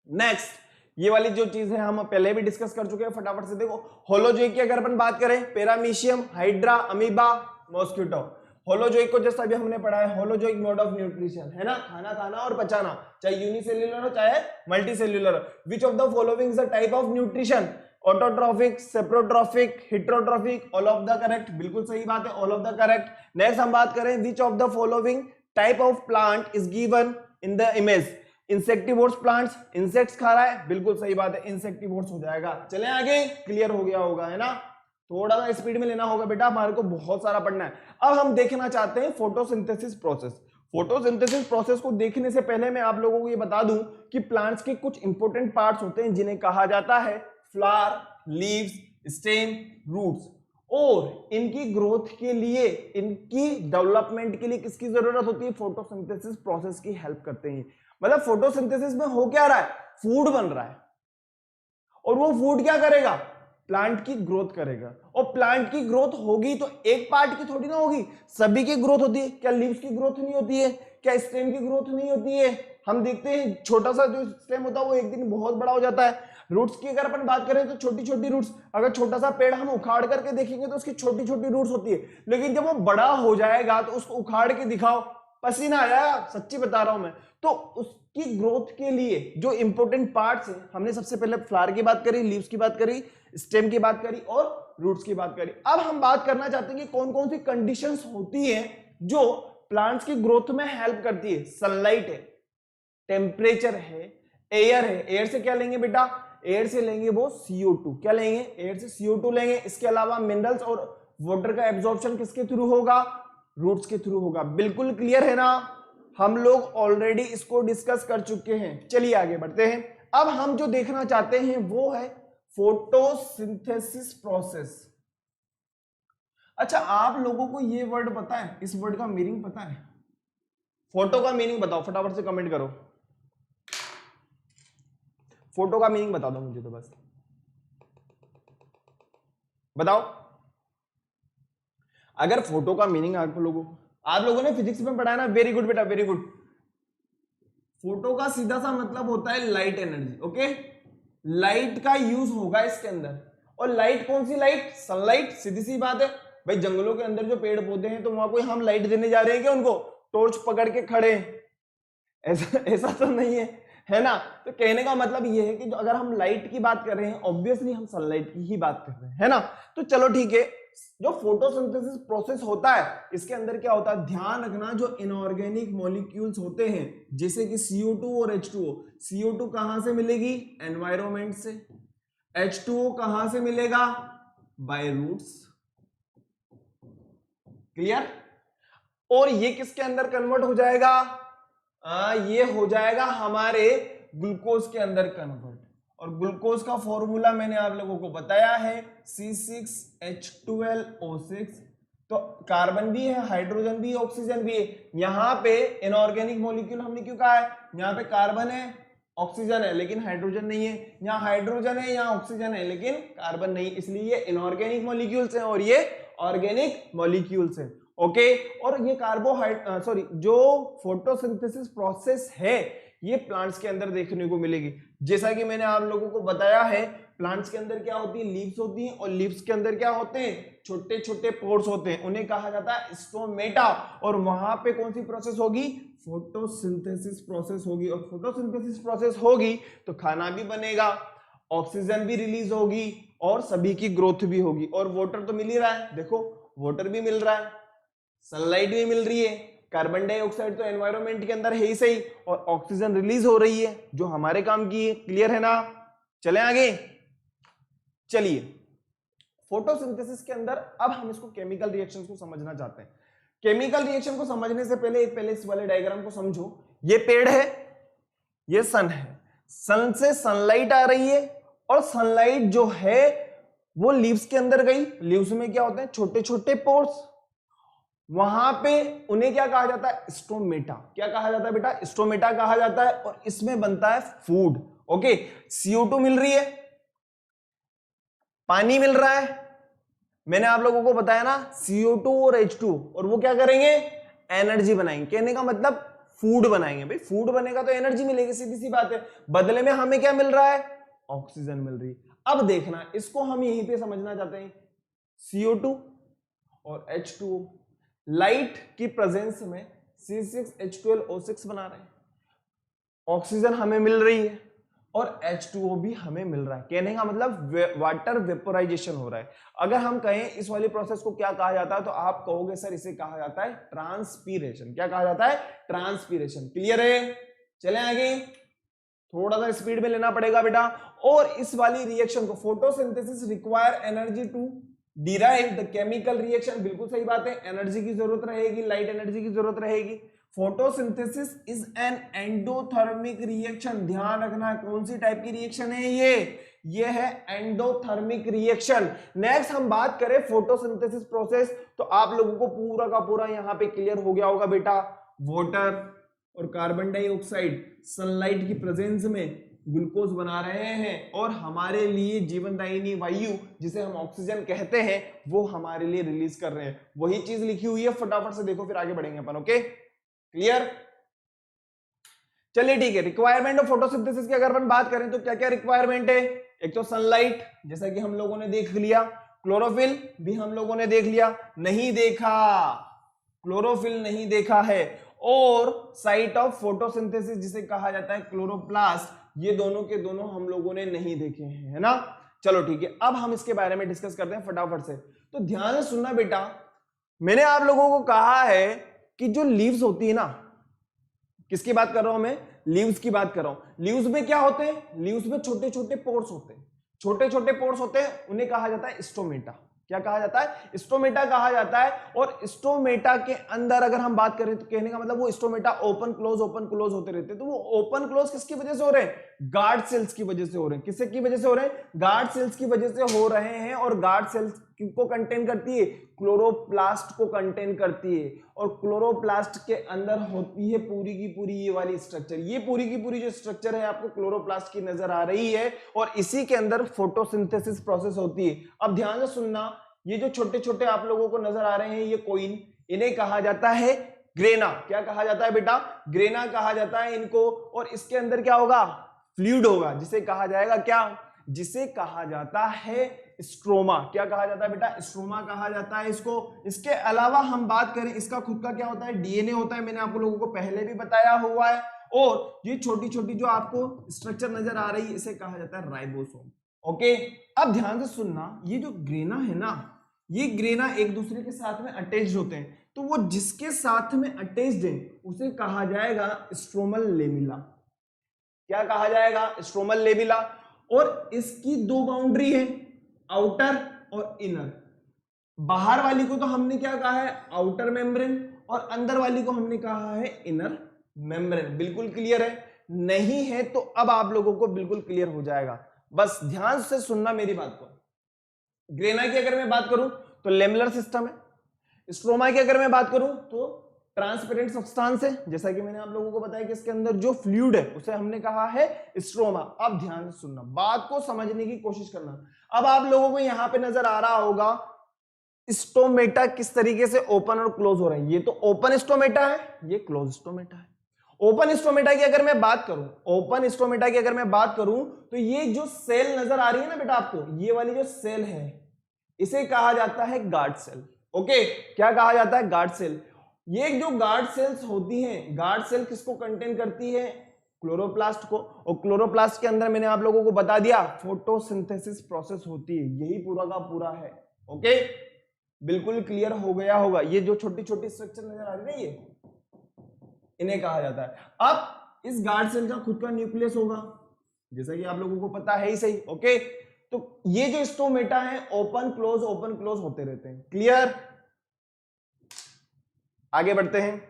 नेक्स्ट ये वाली जो चीज है हम पहले भी डिस्कस कर चुके हैं, फटाफट से देखो। होलोजोइक की अगर अपन बात करें, paramecium, hydra, amoeba, mosquito. Holozoic को जैसा अभी हमने पढ़ा है, होलोजोइक मोड ऑफ न्यूट्रिशन, है ना? खाना खाना और पचाना, चाहे यूनिसेल्युलर हो चाहे मल्टीसेल्युलर हो। Which of the following is the type of nutrition? Autotrophic, saprotrophic, heterotrophic, all of the correct. बिल्कुल सही बात है, all of the correct. Next हम बात करें, which of the following type of plant is given in the image? Insectivorous plants, insects खा रहा है, बिल्कुल सही बात है, इंसेक्टिवोर्स हो जाएगा। चलें आगे, क्लियर हो गया होगा, है ना? थोड़ा सा स्पीड में लेना होगा बेटा, हमारे को बहुत सारा पढ़ना है। अब हम देखना चाहते हैं फोटोसिंथेसिस प्रोसेस। फोटोसिंथेसिस प्रोसेस को देखने से पहले मैं आप लोगों को ये बता दूं कि प्लांट्स के कुछ इंपॉर्टेंट पार्ट्स होते हैं जिन्हें कहा जाता है फ्लावर, लीव्स, स्टेम, रूट्स, और इनकी ग्रोथ के लिए, इनकी डेवलपमेंट के लिए किसकी जरूरत होती है? फोटोसिंथेसिस प्रोसेस की हेल्प करते हैं। मतलब फोटोसिंथेसिस में हो क्या रहा है? फूड बन रहा है, और वो फूड क्या करेगा? प्लांट की ग्रोथ करेगा। और प्लांट की ग्रोथ होगी तो एक पार्ट की थोड़ी ना होगी, सभी की ग्रोथ होती है। क्या लीव्स की ग्रोथ नहीं होती है? क्या स्टेम की ग्रोथ नहीं होती है? हम देखते हैं छोटा सा जो स्टेम होता है वो एक दिन बहुत बड़ा हो जाता है। रूट्स की अगर अपन बात करें तो छोटी छोटी रूट्स, अगर छोटा सा पेड़ हम उखाड़ करके देखेंगे तो उसकी छोटी छोटी रूट्स होती है, लेकिन जब वो बड़ा हो जाएगा तो उसको उखाड़ के दिखाओ, पसीना आया, सच्ची बता रहा हूं मैं। तो उसकी ग्रोथ के लिए जो इंपॉर्टेंट पार्ट्स हैं, हमने सबसे पहले फ्लावर की बात करी, लीव्स की बात करी, स्टेम की बात करी और रूट्स की बात करी। अब हम बात करना चाहते हैं कि कौन कौन सी कंडीशंस होती हैं जो प्लांट्स की ग्रोथ में हेल्प करती है। सनलाइट है, टेम्परेचर है, एयर है। एयर से क्या लेंगे बेटा? एयर से लेंगे वो CO2। क्या लेंगे? एयर से CO2 लेंगे। इसके अलावा मिनरल्स और वाटर का एब्जॉर्प्शन किसके थ्रू होगा? रूट्स के थ्रू होगा। बिल्कुल क्लियर है ना? हम लोग ऑलरेडी इसको डिस्कस कर चुके हैं। चलिए आगे बढ़ते हैं। अब हम जो देखना चाहते हैं वो है फोटोसिंथेसिस प्रोसेस। अच्छा, आप लोगों को ये वर्ड पता है? इस वर्ड का मीनिंग पता है? फोटो का मीनिंग बताओ, फटाफट से कमेंट करो। फोटो का मीनिंग बता दो मुझे तो बस बताओ। अगर फोटो का मीनिंग आप लोगों ने फिजिक्स में पढ़ा है ना? वेरी गुड बेटा, वेरी गुड। फोटो का सीधा सा मतलब होता है लाइट एनर्जी। ओके, लाइट का यूज होगा इसके अंदर। और लाइट कौन सी लाइट? सनलाइट। सीधी सी बात है भाई, जंगलों के अंदर जो पेड़ पौधे हैं तो वहां कोई हम लाइट देने जा रहे हैं क्या उनको? टॉर्च पकड़ के खड़े? ऐसा तो नहीं है ना? तो कहने का मतलब ये है कि अगर हम लाइट की बात कर रहे हैं, ऑब्वियसली हम सनलाइट की ही बात कर रहे हैं, है ना? तो चलो ठीक है। जो फोटोसिंथेसिस प्रोसेस होता है, इसके अंदर क्या होता है? ध्यान रखना, जो इनऑर्गेनिक मॉलिक्यूल्स होते हैं जैसे कि CO2 और H2O। CO2 कहां से मिलेगी? एनवायरमेंट से। H2O कहां से मिलेगा? By roots. क्लियर? और ये किसके अंदर कन्वर्ट हो जाएगा? ये हो जाएगा हमारे ग्लूकोज के अंदर कन्वर्ट, और ग्लूकोज का फॉर्मूला मैंने आप लोगों को बताया है C6H12O6। तो कार्बन भी है, हाइड्रोजन भी है, ऑक्सीजन भी है। यहाँ पे इनऑर्गेनिक मॉलिक्यूल हमने क्यों कहा है, यहाँ पे कार्बन है, ऑक्सीजन है, लेकिन हाइड्रोजन नहीं है। यहाँ हाइड्रोजन है, यहाँ ऑक्सीजन है, लेकिन कार्बन नहीं, इसलिए ये इनऑर्गेनिक मॉलिक्यूल्स हैं और ये ऑर्गेनिक मॉलिक्यूल्स हैं। ओके, और ये जो फोटोसिंथेसिस प्रोसेस है ये प्लांट्स के अंदर देखने को मिलेगी। जैसा कि मैंने आप लोगों को बताया है, प्लांट्स के अंदर क्या होती है, लीव्स होती हैं, और लीव्स के अंदर क्या होते हैं, छोटे छोटे पोर्स होते हैं, उन्हें कहा जाता है स्टोमेटा। और वहां पे कौन सी प्रोसेस होगी, फोटोसिंथेसिस प्रोसेस होगी। और फोटोसिंथेसिस प्रोसेस होगी तो खाना भी बनेगा, ऑक्सीजन भी रिलीज होगी, और सभी की ग्रोथ भी होगी। और वाटर तो मिल ही रहा है, देखो वाटर भी मिल रहा है, सनलाइट भी मिल रही है, कार्बन डाइऑक्साइड तो एनवायरनमेंट के अंदर है ही सही, और ऑक्सीजन रिलीज हो रही है जो हमारे काम की है। क्लियर है ना, चलें आगे। चलिए, फोटोसिंथेसिस के अंदर अब हम इसको केमिकल रिएक्शंस को समझना चाहते हैं। केमिकल रिएक्शन को समझने से पहले इस वाले डायग्राम को समझो। ये पेड़ है, ये सन है, सन से सनलाइट आ रही है, और सनलाइट जो है वो लीव्स के अंदर गई। लीव्स में क्या होते हैं, छोटे छोटे पोर्स, वहां पे उन्हें क्या कहा जाता है, स्टोमेटा। क्या कहा जाता है बेटा, स्टोमेटा कहा जाता है, और इसमें बनता है फूड। ओके, CO2 मिल रही है, पानी मिल रहा है, मैंने आप लोगों को बताया ना, CO2 और H2, और वो क्या करेंगे, एनर्जी बनाएंगे। कहने का मतलब फूड बनाएंगे। भाई फूड बनेगा तो एनर्जी मिलेगी, सीधी सी बात है। बदले में हमें क्या मिल रहा है, ऑक्सीजन मिल रही है। अब देखना, इसको हम यहीं पे समझना चाहते हैं, CO2 और H2O लाइट की प्रेजेंस में C6H12O6 बना रहे हैं, ऑक्सीजन हमें मिल रही है, और H2O भी हमें मिल रहा है। कहने का मतलब वाटर वेपोराइजेशन हो रहा है। अगर हम कहें इस वाली प्रोसेस को क्या कहा जाता है, तो आप कहोगे सर इसे कहा जाता है ट्रांसपीरेशन। क्या कहा जाता है, ट्रांसपीरेशन। क्लियर है, चलें आगे। थोड़ा सा स्पीड में लेना पड़ेगा बेटा। और इस वाली रिएक्शन को, photosynthesis require energy to derive the chemical reaction, बिल्कुल सही बात है, एनर्जी की जरूरत रहेगी, लाइट एनर्जी की जरूरत रहेगी। Photosynthesis is an endothermic reaction. ध्यान रखना कौन सी टाइप की रिएक्शन है ये है एंडोथर्मिक रिएक्शन। नेक्स्ट हम बात करें फोटोसिंथेसिस प्रोसेस, तो आप लोगों को पूरा का पूरा यहां पे क्लियर हो गया होगा बेटा। वाटर और कार्बन डाइऑक्साइड सनलाइट की प्रेजेंस में ग्लूकोज बना रहे हैं, और हमारे लिए जीवनदायिनी वायु जिसे हम ऑक्सीजन कहते हैं वो हमारे लिए रिलीज कर रहे हैं। वही चीज लिखी हुई है, फटाफट से देखो फिर आगे बढ़ेंगे अपन। Okay, clear. चलिए ठीक है, रिक्वायरमेंट ऑफ फोटोसिंथेसिस की अगर अपन बात करें तो क्या क्या रिक्वायरमेंट है। एक तो सनलाइट, जैसा कि हम लोगों ने देख लिया। क्लोरोफिल भी हम लोगों ने देख लिया, नहीं देखा, क्लोरोफिल नहीं देखा है। और साइट ऑफ फोटोसिंथेसिस जिसे कहा जाता है क्लोरोप्लास्ट, ये दोनों के दोनों हम लोगों ने नहीं देखे हैं, है ना। चलो ठीक है, अब हम इसके बारे में डिस्कस करते हैं फटाफट से। तो ध्यान से सुनना बेटा, मैंने आप लोगों को कहा है कि जो लीव्स होती है ना, किसकी बात कर रहा हूं मैं, लीव्स की बात कर रहा हूं। लीव्स में क्या होते हैं, लीव्स में छोटे छोटे पोर्स होते हैं, छोटे छोटे पोर्स होते हैं, उन्हें कहा जाता है स्टोमेटा। क्या कहा जाता है, स्टोमेटा कहा जाता है। और स्टोमेटा के अंदर अगर हम बात करें तो कहने का मतलब वो स्टोमेटा ओपन क्लोज होते रहते हैं। तो वो ओपन क्लोज किसकी वजह से हो रहे हैं, गार्ड सेल्स की वजह से हो रहे हैं। किससे की वजह से हो रहे हैं, गार्ड सेल्स की वजह से हो रहे हैं। और गार्ड सेल्स को कंटेन करती है, क्लोरोप्लास्ट को कंटेन करती है। और क्लोरोप्लास्ट के अंदर होती है पूरी की पूरी ये वाली स्ट्रक्चर। ये पूरी की पूरी जो स्ट्रक्चर है आपको क्लोरोप्लास्ट की नजर आ रही है, और इसी के अंदर फोटोसिंथेसिस प्रोसेस होती है। अब ध्यान से सुनना, ये जो छोटे छोटे आप लोगों को नजर आ रहे हैं ये कोइन, इन्हें कहा जाता है ग्रेना। क्या कहा जाता है बेटा, ग्रेना कहा जाता है इनको। और इसके अंदर क्या होगा, फ्लूइड होगा, जिसे कहा जाएगा क्या, जिसे कहा जाता है स्ट्रोमा। क्या कहा जाता है बेटा, स्ट्रोमा कहा जाता है इसको। इसके अलावा हम बात करें, इसका खुद का क्या होता है, डीएनए होता है, मैंने आप लोगों को पहले भी बताया हुआ है। और ये छोटी छोटी जो आपको स्ट्रक्चर नजर आ रही है इसे कहा जाता है राइबोसोम। ओके, अब ध्यान से सुनना, ये जो ग्रेना है ना, ये ग्रेना एक दूसरे के साथ में अटैच्ड होते हैं। तो वो जिसके साथ में अटैच्ड है उसे कहा जाएगा स्ट्रोमल लेमिला। क्या कहा जाएगा, स्ट्रोमल लेमिला। और इसकी दो बाउंड्री है, आउटर और इनर। बाहर वाली को तो हमने क्या कहा है, आउटर मेम्ब्रेन, और अंदर वाली को हमने कहा है इनर मेम्ब्रेन। बिल्कुल क्लियर है? नहीं है तो अब आप लोगों को बिल्कुल क्लियर हो जाएगा, बस ध्यान से सुनना मेरी बात को। ग्रेना की अगर मैं बात करूं तो लेमुलर सिस्टम है, स्ट्रोमा की अगर मैं बात करूं तो ट्रांसपेरेंट सब्सटेंस है, जैसा कि मैंने आप लोगों को बताया कि इसके अंदर जो फ्लूइड है उसे हमने कहा है स्ट्रोमा। अब ध्यान से सुनना, बात को समझने की कोशिश करना। अब आप लोगों को यहां पे नजर आ रहा होगा स्टोमेटा किस तरीके से ओपन और क्लोज हो रहा है। ये तो ओपन स्टोमेटा है, ये क्लोज स्टोमेटा है। ओपन स्टोमेटा की अगर मैं बात करूं, ओपन स्टोमेटा की अगर मैं बात करूं तो ये जो सेल नजर आ रही है ना बेटा आपको, ये वाली जो सेल है इसे कहा जाता है गार्ड सेल। ओके, क्या कहा जाता है? Guard cell. ये जो गार्ड सेल्स होती हैं, गार्ड सेल किसको कंटेन करती है? क्लोरोप्लास्ट को। और क्लोरोप्लास्ट के अंदर मैंने आप लोगों को बता दिया फोटोसिंथेसिस प्रोसेस होती है, यही पूरा का पूरा है। ओके, बिल्कुल क्लियर हो गया होगा। ये जो छोटी छोटी स्ट्रक्चर नजर आ रही है ये इन्हें कहा जाता है। अब इस गार्ड सेल का खुद का न्यूक्लियस होगा, जैसा कि आप लोगों को पता है ही सही। ओके, तो ये जो स्टोमेटा है ओपन क्लोज होते रहते हैं। क्लियर? आगे बढ़ते हैं।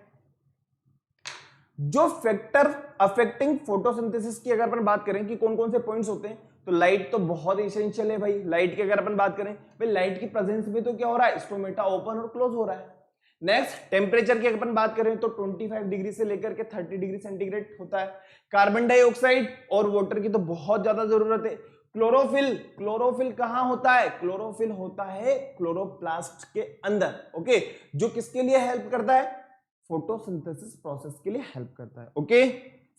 जो फैक्टर अफेक्टिंग फोटोसिंथेसिस की अगर अपन बात करें कि कौन कौन से पॉइंट्स होते हैं, तो लाइट तो बहुत एसेंशियल है भाई। लाइट की अगर अपन बात करें भाई, लाइट की प्रेजेंस में तो क्या हो रहा है? स्टोमेटा ओपन और क्लोज हो रहा है। नेक्स्ट, टेम्परेचर की अगर अपन बात करें तो 25 डिग्री से लेकर के 30 डिग्री सेंटीग्रेड होता है। कार्बन डाइऑक्साइड और वाटर की तो बहुत ज्यादा जरूरत है। क्लोरोफिल, क्लोरोफिल कहां होता है? क्लोरोफिल होता है क्लोरोप्लास्ट के अंदर। ओके, जो किसके लिए हेल्प करता है? फोटोसिंथेसिस प्रोसेस के लिए हेल्प करता है। ओके,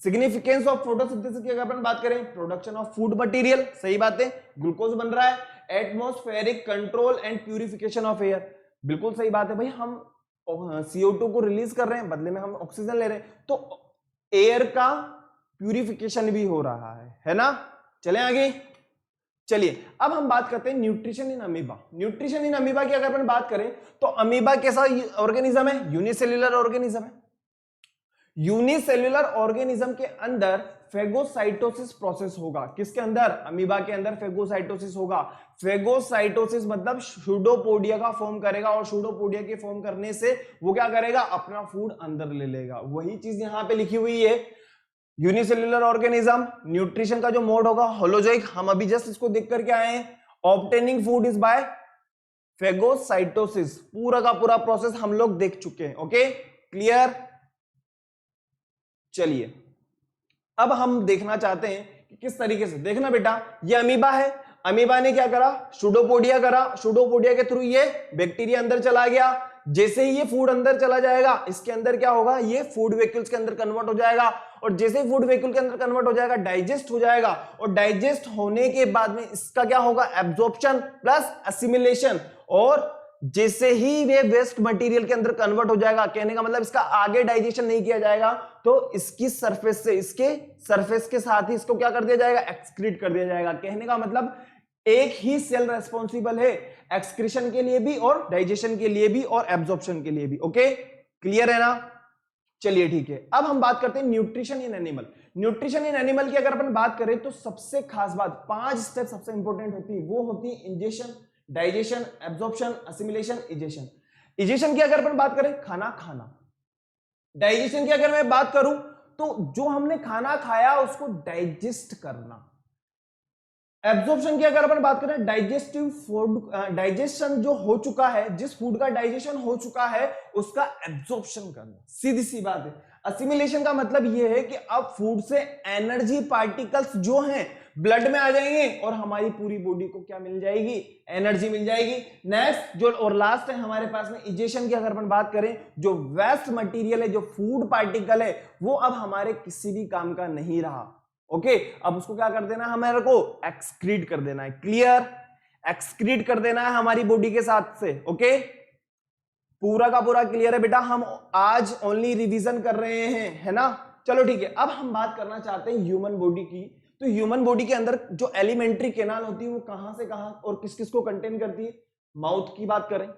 सिग्निफिकेंस ऑफ फोटोसिंथेसिस की अगर अपन बात करें, प्रोडक्शन ऑफ फूड मटेरियल, सही बात है, ग्लूकोज बन रहा है। Atmospheric control and purification of air, बिल्कुल सही बात है भाई। हम CO2 को रिलीज कर रहे हैं, बदले में हम ऑक्सीजन ले रहे हैं, तो एयर का प्यूरिफिकेशन भी हो रहा है ना। चलें आगे। चलिए अब हम बात करते हैं nutrition in amoeba. Nutrition in amoeba की अगर अपन बात करें तो अमीबा कैसा ऑर्गेनिज्म है? यूनिसेल्युलर ऑर्गेनिज्म है। यूनिसेल्युलर ऑर्गेनिज्म के अंदर फेगोसाइटोसिस प्रोसेस होगा। किसके अंदर? अमीबा के अंदर फेगोसाइटोसिस होगा। फेगोसाइटोसिस मतलब सूडोपोडिया का फॉर्म करेगा, और सूडोपोडिया के फॉर्म करने से वो क्या करेगा? अपना फूड अंदर ले लेगा। वही चीज यहां पे लिखी हुई है। यूनिसेल्युलर ऑर्गेनिज्म, न्यूट्रिशन का जो मोड होगा होलोजोइक, हम अभी जस्ट इसको देख करके आए हैं। Obtaining food is by phagocytosis, पूरा का पूरा प्रोसेस हम लोग देख चुके हैं। Okay, clear? चलिए अब हम देखना चाहते हैं कि किस तरीके से। देखना बेटा, ये अमीबा है, अमीबा ने क्या करा? सूडोपोडिया करा, सूडोपोडिया के थ्रू ये बैक्टीरिया अंदर चला गया। जैसे ही ये फूड अंदर चला जाएगा, इसके अंदर क्या होगा? ये फूड वेहिकल्स के अंदर कन्वर्ट हो जाएगा, और जैसे ही फूड वेहिकल के अंदर कन्वर्ट हो जाएगा डाइजेस्ट हो जाएगा, और डाइजेस्ट होने के बाद में इसका क्या होगा? Absorption plus assimilation. और जैसे ही वे वेस्ट मटेरियल के अंदर कन्वर्ट हो जाएगा, कहने का मतलब इसका आगे डाइजेशन नहीं किया जाएगा, तो इसकी सरफेस से, इसके सरफेस के साथ ही इसको क्या कर दिया जाएगा? एक्सक्रीट कर दिया जाएगा। कहने का मतलब एक ही सेल रेस्पॉन्सिबल है एक्सक्रीशन के लिए भी, और डाइजेशन के लिए भी, और एब्जॉर्प्शन के लिए भी। ओके, क्लियर है ना? चलिए ठीक है। अब हम बात करते हैं nutrition in animal. Nutrition in animal की अगर अपन बात करें तो सबसे खास बात, 5 स्टेप सबसे इंपॉर्टेंट होती है। वो होती है ingestion, digestion, absorption, assimilation, egestion. Egestion की अगर अपन बात करें, खाना खाना। डाइजेशन की अगर मैं बात करूं तो जो हमने खाना खाया उसको डाइजेस्ट करना। एब्जॉर्प्शन की अगर अपन बात करें, डाइजेस्टिव फूड, डाइजेशन जो हो चुका है, जिस फूड का डाइजेशन हो चुका है उसका एब्जॉर्प्शन करना, सीधी सी बात है। असिमिलेशन का मतलब यह है कि अब फूड से एनर्जी पार्टिकल्स जो हैं ब्लड में आ जाएंगे, और हमारी पूरी बॉडी को क्या मिल जाएगी? एनर्जी मिल जाएगी। नेक्स्ट जो और लास्ट है हमारे पास में इजेशन की अगर अपन बात करें, जो वेस्ट मटेरियल है, जो फूड पार्टिकल है, वो अब हमारे किसी भी काम का नहीं रहा। ओके, अब उसको क्या कर देना है? हमारे को एक्सक्रीट कर देना है। क्लियर? एक्सक्रीट कर देना है हमारी बॉडी के साथ से। ओके, पूरा का पूरा क्लियर है बेटा? हम आज ओनली रिवीजन कर रहे हैं, है ना? चलो ठीक है। अब हम बात करना चाहते हैं ह्यूमन बॉडी की। तो ह्यूमन बॉडी के अंदर जो एलिमेंट्री कैनाल होती है वो कहां से कहां और किस किस को कंटेन करती है? माउथ की बात करें,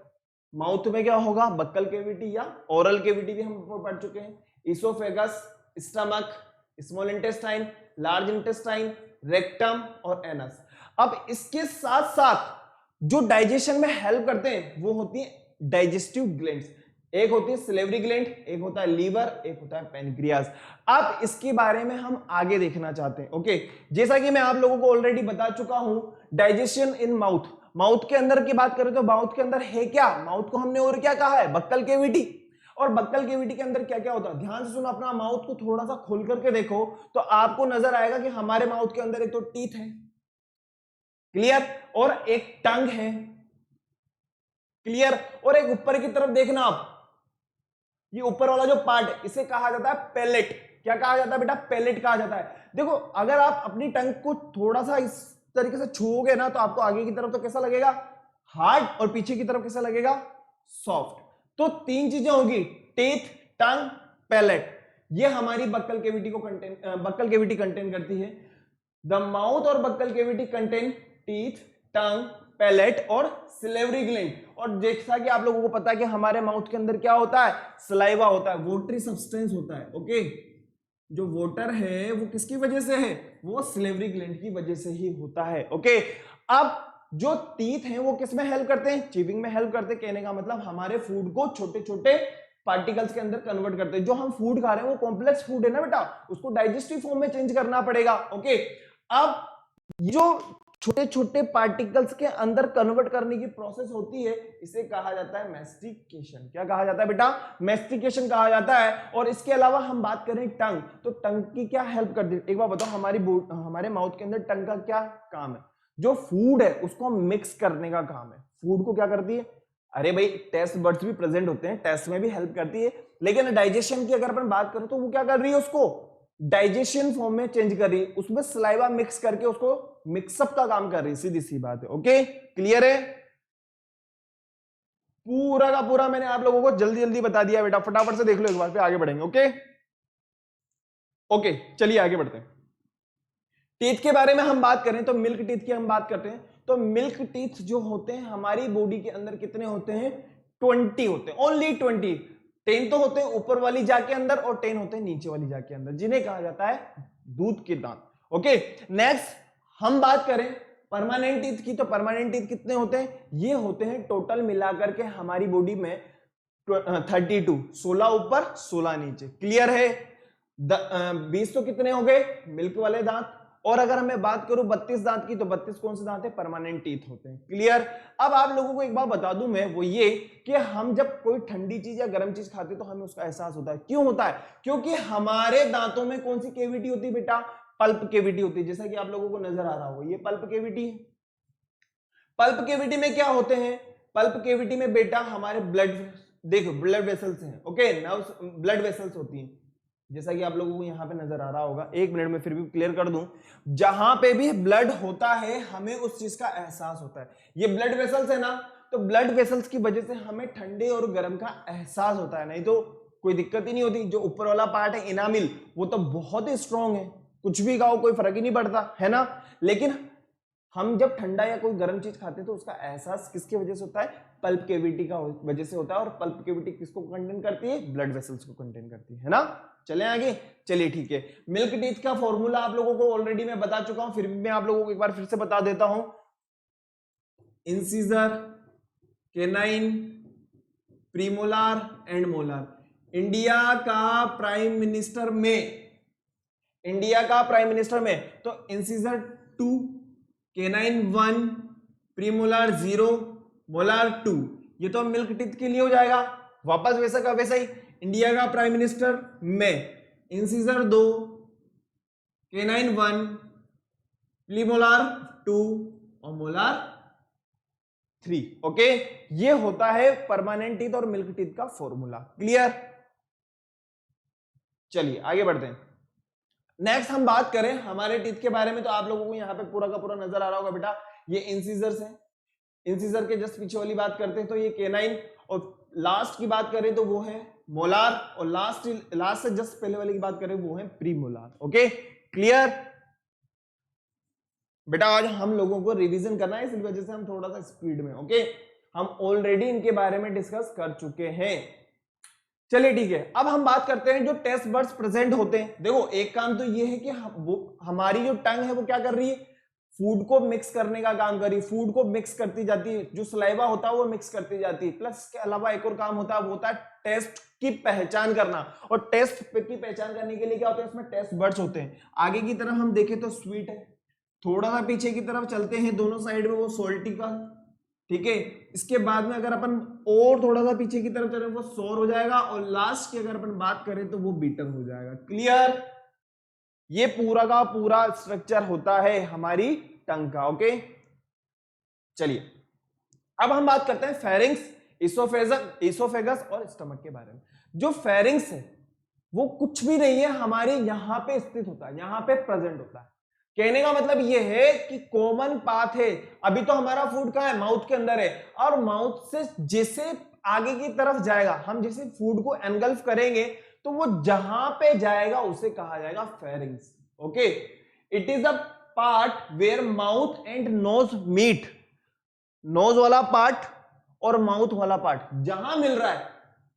माउथ में क्या होगा? बक्कल कैविटी या ओरल कैविटी भी हम पढ़ चुके हैं। Oesophagus, stomach, small intestine, large intestine, rectum और एनस। अब इसके साथ साथ जो डाइजेशन में हेल्प करते हैं वो होती है डाइजेस्टिव ग्लैंड्स। एक होती है सिलेवरी ग्लैंड, एक होता है लीवर, एक होता है पेनक्रियास। अब इसके बारे में हम आगे देखना चाहते हैं। ओके, जैसा कि मैं आप लोगों को ऑलरेडी बता चुका हूं, डाइजेशन इन माउथ, माउथ के अंदर की बात करें तो माउथ के अंदर है क्या, माउथ को हमने और क्या कहा है, बक्कल केविटी। और बक्कल केविटी के अंदर क्या क्या होता है, ध्यान से सुनो, अपना माउथ को थोड़ा सा खोल करके देखो तो आपको नजर आएगा कि हमारे माउथ के अंदर एक तो टीथ है, क्लियर, और एक टंग है, क्लियर, और एक ऊपर की तरफ देखना आप, ये ऊपर वाला जो पार्ट है इसे कहा जाता है पैलेट। क्या कहा जाता है बेटा, पैलेट कहा जाता है। देखो अगर आप अपनी टंग को थोड़ा सा इस तरीके से छुओगे ना तो आपको आगे की तरफ तो कैसा लगेगा, हार्ड, और पीछे की तरफ कैसा लगेगा, सॉफ्ट। तो तीन चीजें होगी, टीथ, टंग, पैलेट। ये हमारी बक्कल केविटी को बक्कल केविटी कंटेन करती है। द माउथ और बक्कल केविटी कंटेन टीथ, टंग, पैलेट और सिलेवरी ग्लैंड। और जैसा कि आप लोगों को पता है कि हमारे माउथ के अंदर क्या होता है, सलाइवा होता है, वोटरी सब्सटेंस होता है। ओके, जो वोटर है वो किसकी वजह से है, वो सिलेवरी ग्लैंड की वजह से ही होता है। ओके, अब जो टीथ हैं वो किस में हेल्प करते हैं, च्यूइंग में हेल्प करते हैं। कहने का मतलब हमारे फूड को छोटे छोटे पार्टिकल्स के अंदर कन्वर्ट करते हैं। जो हम फूड खा रहे हैं वो कॉम्प्लेक्स फूड है ना बेटा, उसको डाइजेस्टिव फॉर्म में चेंज करना पड़ेगा। ओके, अब जो छोटे छोटे पार्टिकल्स के अंदर कन्वर्ट करने की प्रोसेस होती है इसे कहा जाता है मैस्टिकेशन। क्या कहा जाता है बेटा, मैस्टिकेशन कहा जाता है। और इसके अलावा हम बात करें टंग, तो टंग की क्या हेल्प करती है, एक बार बताओ, हमारे माउथ के अंदर टंग का क्या काम है, जो फूड है उसको मिक्स करने का काम है। फूड को क्या करती है, अरे भाई टेस्ट बर्ड्स भी प्रेजेंट होते हैं, टेस्ट में भी हेल्प करती है, लेकिन डाइजेशन की अगर अपन बात करें तो वो क्या कर रही है, उसको डाइजेशन फॉर्म में चेंज कर रही है, उसमें सलाइवा मिक्स करके उसको मिक्सअप का काम कर रही है, सीधी सी बात है। ओके, क्लियर है, पूरा का पूरा मैंने आप लोगों को जल्दी जल्दी बता दिया बेटा, फटाफट से देख लो एक बार, फिर आगे बढ़ेंगे। ओके ओके, चलिए आगे बढ़ते हैं। टीथ के बारे में हम बात करें तो मिल्क टीथ की हम बात करते हैं, तो मिल्क टीथ जो होते हैं हमारी बॉडी के अंदर कितने होते हैं, 20 होते हैं, ओनली 20। 10 तो होते हैं ऊपर वाली जा के अंदर और 10 होते हैं नीचे वाली जा के अंदर, जिन्हें कहा जाता है दूध के दांत। ओके, नेक्स्ट हम बात करें परमानेंट टीथ की, तो परमानेंट टीथ कितने होते हैं, ये होते हैं टोटल मिलाकर के हमारी बॉडी में 32, 16 ऊपर 16 नीचे, क्लियर है। 20 तो कितने हो गए, मिल्क वाले दांत। और अगर मैं बात करूं 32 दांत की, तो 32 कौन से दांत है, परमानेंट टीथ होते हैं, क्लियर। अब आप लोगों को एक बात बता दूं मैं, वो ये कि हम जब कोई ठंडी चीज या गर्म चीज खाते हैं तो हमें उसका एहसास होता है। क्यों होता है, क्योंकि हमारे दांतों में कौन सी केविटी होती है बेटा, पल्प केविटी होती है, जैसा कि आप लोगों को नजर आ रहा होगा, ये पल्प केविटी है। पल्प केविटी में क्या होते हैं, पल्प केविटी में बेटा हमारे ब्लड, देखो ब्लड वेसल्स हैं, ओके, नर्व्स, ब्लड वेसल्स होती हैं, जैसा कि आप लोगों को यहां पे नजर आ रहा होगा। एक मिनट में फिर भी क्लियर कर दूं, जहां पे भी ब्लड होता है हमें उस चीज का एहसास होता है। ये ब्लड वेसल्स है ना, तो ब्लड वेसल्स की वजह से हमें ठंडे और गर्म का एहसास होता है, नहीं तो कोई दिक्कत ही नहीं होती। जो ऊपर वाला पार्ट है इनामिल, वो तो बहुत ही स्ट्रांग है, कुछ भी खाओ कोई फर्क ही नहीं पड़ता, है ना। लेकिन हम जब ठंडा या कोई गर्म चीज खाते हैं तो उसका एहसास किसकी वजह से होता है, पल्प केविटी का वजह से होता है। और पल्प केविटी किसको कंटेन करती है, ब्लड वेसल्स को कंटेन करती है ना। चलें आगे, चलिए ठीक है। मिल्क टीथ का फॉर्मूला आप लोगों को ऑलरेडी मैं बता चुका हूं, फिर भी मैं आप लोगों को एक बार फिर से बता देता हूं। Incisor, canine, premolar and molar. India का प्राइम मिनिस्टर में तो इंसीजर 2, केनाइन 1, प्रीमोलार 0, मोलार 2, ये तो मिल्क टीथ के लिए हो जाएगा। वापस वैसा का वैसा ही, इंडिया का प्राइम मिनिस्टर में इंसीजर 2, केनाइन 1, प्रीमोलार 2 और मोलार 3। ओके, ये होता है परमानेंट टीथ और मिल्क टीथ का फॉर्मूला, क्लियर। चलिए आगे बढ़ते हैं। नेक्स्ट हम बात करें हमारे टीथ के बारे में, तो आप लोगों को यहाँ पे पूरा का पूरा नजर आ रहा होगा बेटा, ये इंसीजर्स हैं। इंसीजर के जस्ट पीछे वाली बात करते हैं तो ये केनाइन, और लास्ट की बात करें तो वो है मोलार, और लास्ट से जस्ट पहले वाली की बात करें वो है प्रीमोलार। ओके, क्लियर बेटा। आज हम लोगों को रिवीजन करना है, इस वजह से हम थोड़ा सा स्पीड में, ओके। हम ऑलरेडी इनके बारे में डिस्कस कर चुके हैं। चलिए ठीक है, अब हम बात करते हैं जो टेस्ट बर्ड्स प्रेजेंट होते हैं। देखो एक काम तो ये है कि हमारी जो टंग है वो क्या कर रही है, फूड को मिक्स करने का काम करी, फूड को मिक्स करती जाती है, जो सलाइवा होता है वो मिक्स करती जाती है। प्लस इसके अलावा एक और काम होता है, वो होता है टेस्ट की पहचान करना। और टेस्ट की पहचान करने के लिए क्या होता है, इसमें टेस्ट बड्स होते हैं। आगे की तरफ हम देखें तो स्वीट है, थोड़ा सा पीछे की तरफ चलते हैं दोनों साइड में वो सोल्टी का, ठीक है। इसके बाद में अगर अपन और थोड़ा सा पीछे की तरफ चले वो सोर हो जाएगा, और लास्ट की अगर अपन बात करें तो वो बीटर हो जाएगा। क्लियर? ये पूरा का पूरा स्ट्रक्चर होता है हमारी टंग का। ओके, चलिए अब हम बात करते हैं फेरिंग्स, इसोफेगस और स्टमक के बारे में। जो फेरिंग्स है वो कुछ भी नहीं है, हमारे यहां पे स्थित होता है, यहां पे प्रेजेंट होता है। कहने का मतलब ये है कि कॉमन पाथ है। अभी तो हमारा फूड कहां है, माउथ के अंदर है, और माउथ से जैसे आगे की तरफ जाएगा, हम जैसे फूड को एनगल्फ करेंगे तो वो जहां पे जाएगा उसे कहा जाएगा pharynx. Okay, it is a part where mouth and nose meet. Nose वाला पार्ट और माउथ वाला पार्ट जहां मिल रहा है,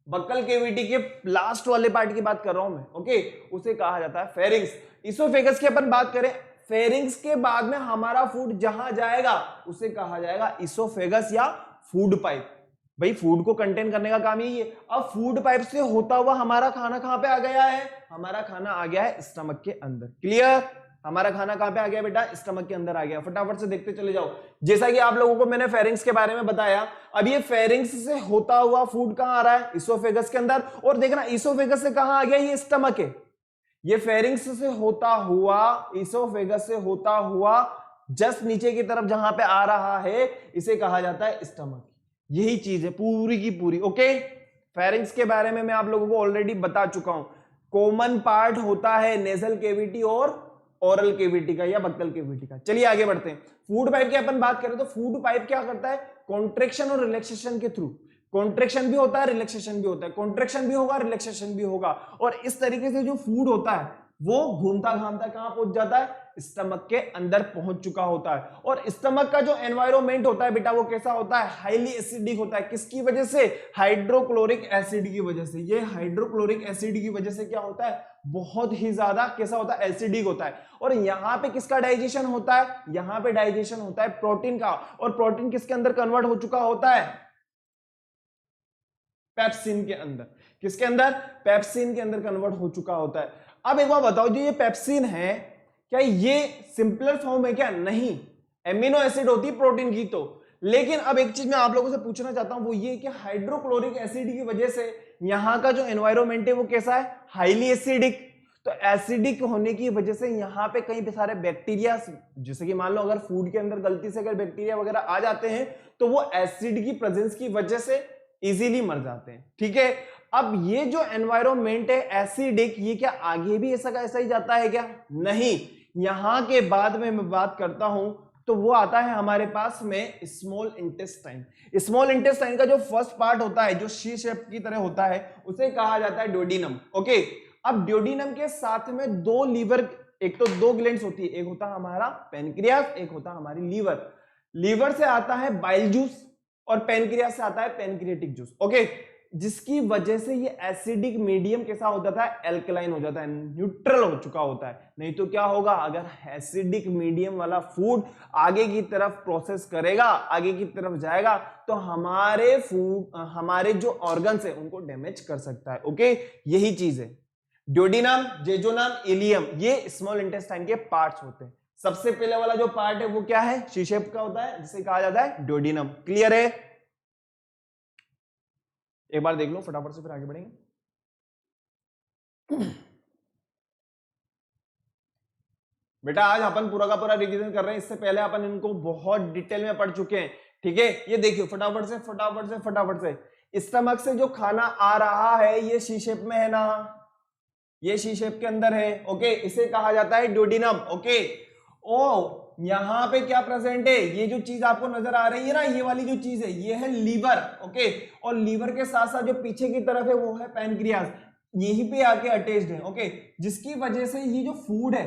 बक्कल केविटी के लास्ट वाले पार्ट की बात कर रहा हूं मैं। ओके, उसे कहा जाता है फेरिंग्स। इसोफेगस की अपन बात करें, फेरिंग्स के बाद में हमारा फूड जहां जाएगा उसे कहा जाएगा इसोफेगस या फूड पाइप। भाई फूड को कंटेन करने का काम यही है। अब फूड पाइप से होता हुआ हमारा खाना कहां पे आ गया है, हमारा खाना आ गया है स्टमक के अंदर। क्लियर? हमारा खाना कहां पे आ गया बेटा, स्टमक के अंदर आ गया। फटाफट से देखते चले जाओ। जैसा कि आप लोगों को मैंने फेरिंग्स के बारे में बताया, अब ये फेरिंग्स से होता हुआ फूड कहां आ रहा है, इसोफेगस के अंदर। और देखना इसोफेगस से कहां आ गया, ये स्टमक है। ये फेरिंग्स से होता हुआ, इसोफेगस से होता हुआ जस्ट नीचे की तरफ जहां पे आ रहा है, इसे कहा जाता है स्टमक। यही चीज है पूरी की पूरी। ओके, फेरिंग्स के बारे में मैं आप लोगों को ऑलरेडी बता चुका हूं। कॉमन पार्ट होता है नेजल केविटी और ओरल केविटी का या बक्कल केविटी का। चलिए आगे बढ़ते हैं। फूड पाइप की अपन बात करें तो फूड पाइप क्या करता है, कॉन्ट्रेक्शन और रिलैक्सेशन के थ्रू, कॉन्ट्रेक्शन भी होता है रिलैक्सेशन भी होता है, कॉन्ट्रेक्शन भी होगा रिलैक्सेशन भी होगा, और इस तरीके से जो फूड होता है वो घूमता घामता कहां पहुंच जाता है, स्टमक के अंदर पहुंच चुका होता है। और स्टमक का जो एनवायरमेंट होता है बेटा वो कैसा होता है, हाईली एसिडिक होता है। किसकी वजह से, हाइड्रोक्लोरिक एसिड की वजह से। ये हाइड्रोक्लोरिक एसिड की वजह से क्या होता है, बहुत ही ज्यादा कैसा होता है, एसिडिक होता है। और यहां पे किसका डाइजेशन होता है, यहां पे डाइजेशन होता है प्रोटीन का, और प्रोटीन किसके अंदर कन्वर्ट हो चुका होता है, पेप्सिन के अंदर। किसके अंदर, पेप्सिन के अंदर कन्वर्ट हो चुका होता है। अब एक बार बताओ, जो ये पेप्सिन है क्या ये सिंपलर फॉर्म है क्या, नहीं, एमिनो एसिड होती है प्रोटीन की तो। लेकिन अब एक चीज मैं आप लोगों से पूछना चाहता हूं, वो ये कि हाइड्रोक्लोरिक एसिड की वजह से यहां का जो एनवायरमेंट है वो कैसा है, हाईली एसिडिक। तो एसिडिक होने की वजह से यहाँ पे कई सारे बैक्टीरिया, जैसे कि मान लो अगर फूड के अंदर गलती से अगर बैक्टीरिया वगैरह आ जाते हैं तो वो एसिड की प्रेजेंस की वजह से इजीली मर जाते हैं। ठीक है, अब ये जो एनवायरमेंट है एसिडिक, ये क्या आगे भी ऐसा का ऐसा ही जाता है क्या, नहीं। यहां के बाद में मैं बात करता हूं तो वो आता है हमारे पास में स्मॉल इंटेस्टाइन। स्मॉल इंटेस्टाइन का जो फर्स्ट पार्ट होता है, जो सी शेप की तरह होता है, उसे कहा जाता है ड्यूडिनम। ओके, अब ड्यूडिनम के साथ में दो लीवर, एक तो दो ग्लैंड्स होती है, एक होता है हमारा पेनक्रियास, एक होता है हमारी लीवर। लीवर से आता है बाइल जूस और पेनक्रियास से आता है पेनक्रियाटिक जूस। ओके, जिसकी वजह से ये एसिडिक मीडियम कैसा हो जाता है, एल्कलाइन हो जाता है, न्यूट्रल हो चुका होता है। नहीं तो क्या होगा, अगर एसिडिक मीडियम वाला फूड आगे की तरफ प्रोसेस करेगा, आगे की तरफ जाएगा, तो हमारे फूड, हमारे जो ऑर्गन्स है उनको डैमेज कर सकता है। ओके, यही चीज है। ड्यूडिनम, जेजोनम, इलियम, ये स्मॉल इंटेस्टाइन के पार्ट्स होते हैं। सबसे पहले वाला जो पार्ट है वो क्या है, सी शेप का होता है, जिसे कहा जाता है ड्यूडिनम। क्लियर है? एक बार देख लो फटाफट से, फिर आगे बढ़ेंगे। बेटा आज अपन पूरा का पूरा रिवीजन कर रहे हैं, इससे पहले अपन इनको बहुत डिटेल में पढ़ चुके हैं। ठीक है, ये देखियो फटाफट से फटाफट से फटाफट से। स्टमक से जो खाना आ रहा है ये सी शेप में है ना, ये सी शेप के अंदर है। ओके, इसे कहा जाता है ड्यूडिनम। ओके, ओ यहां पे क्या प्रेजेंट है, ये जो चीज आपको नजर आ रही है ना, ये वाली जो चीज है ये है लीवर। ओके, और लीवर के साथ साथ जो पीछे की तरफ है वो है पैनक्रियास, यहीं पे आके अटैच्ड है। ओके, जिसकी वजह से ये जो फूड है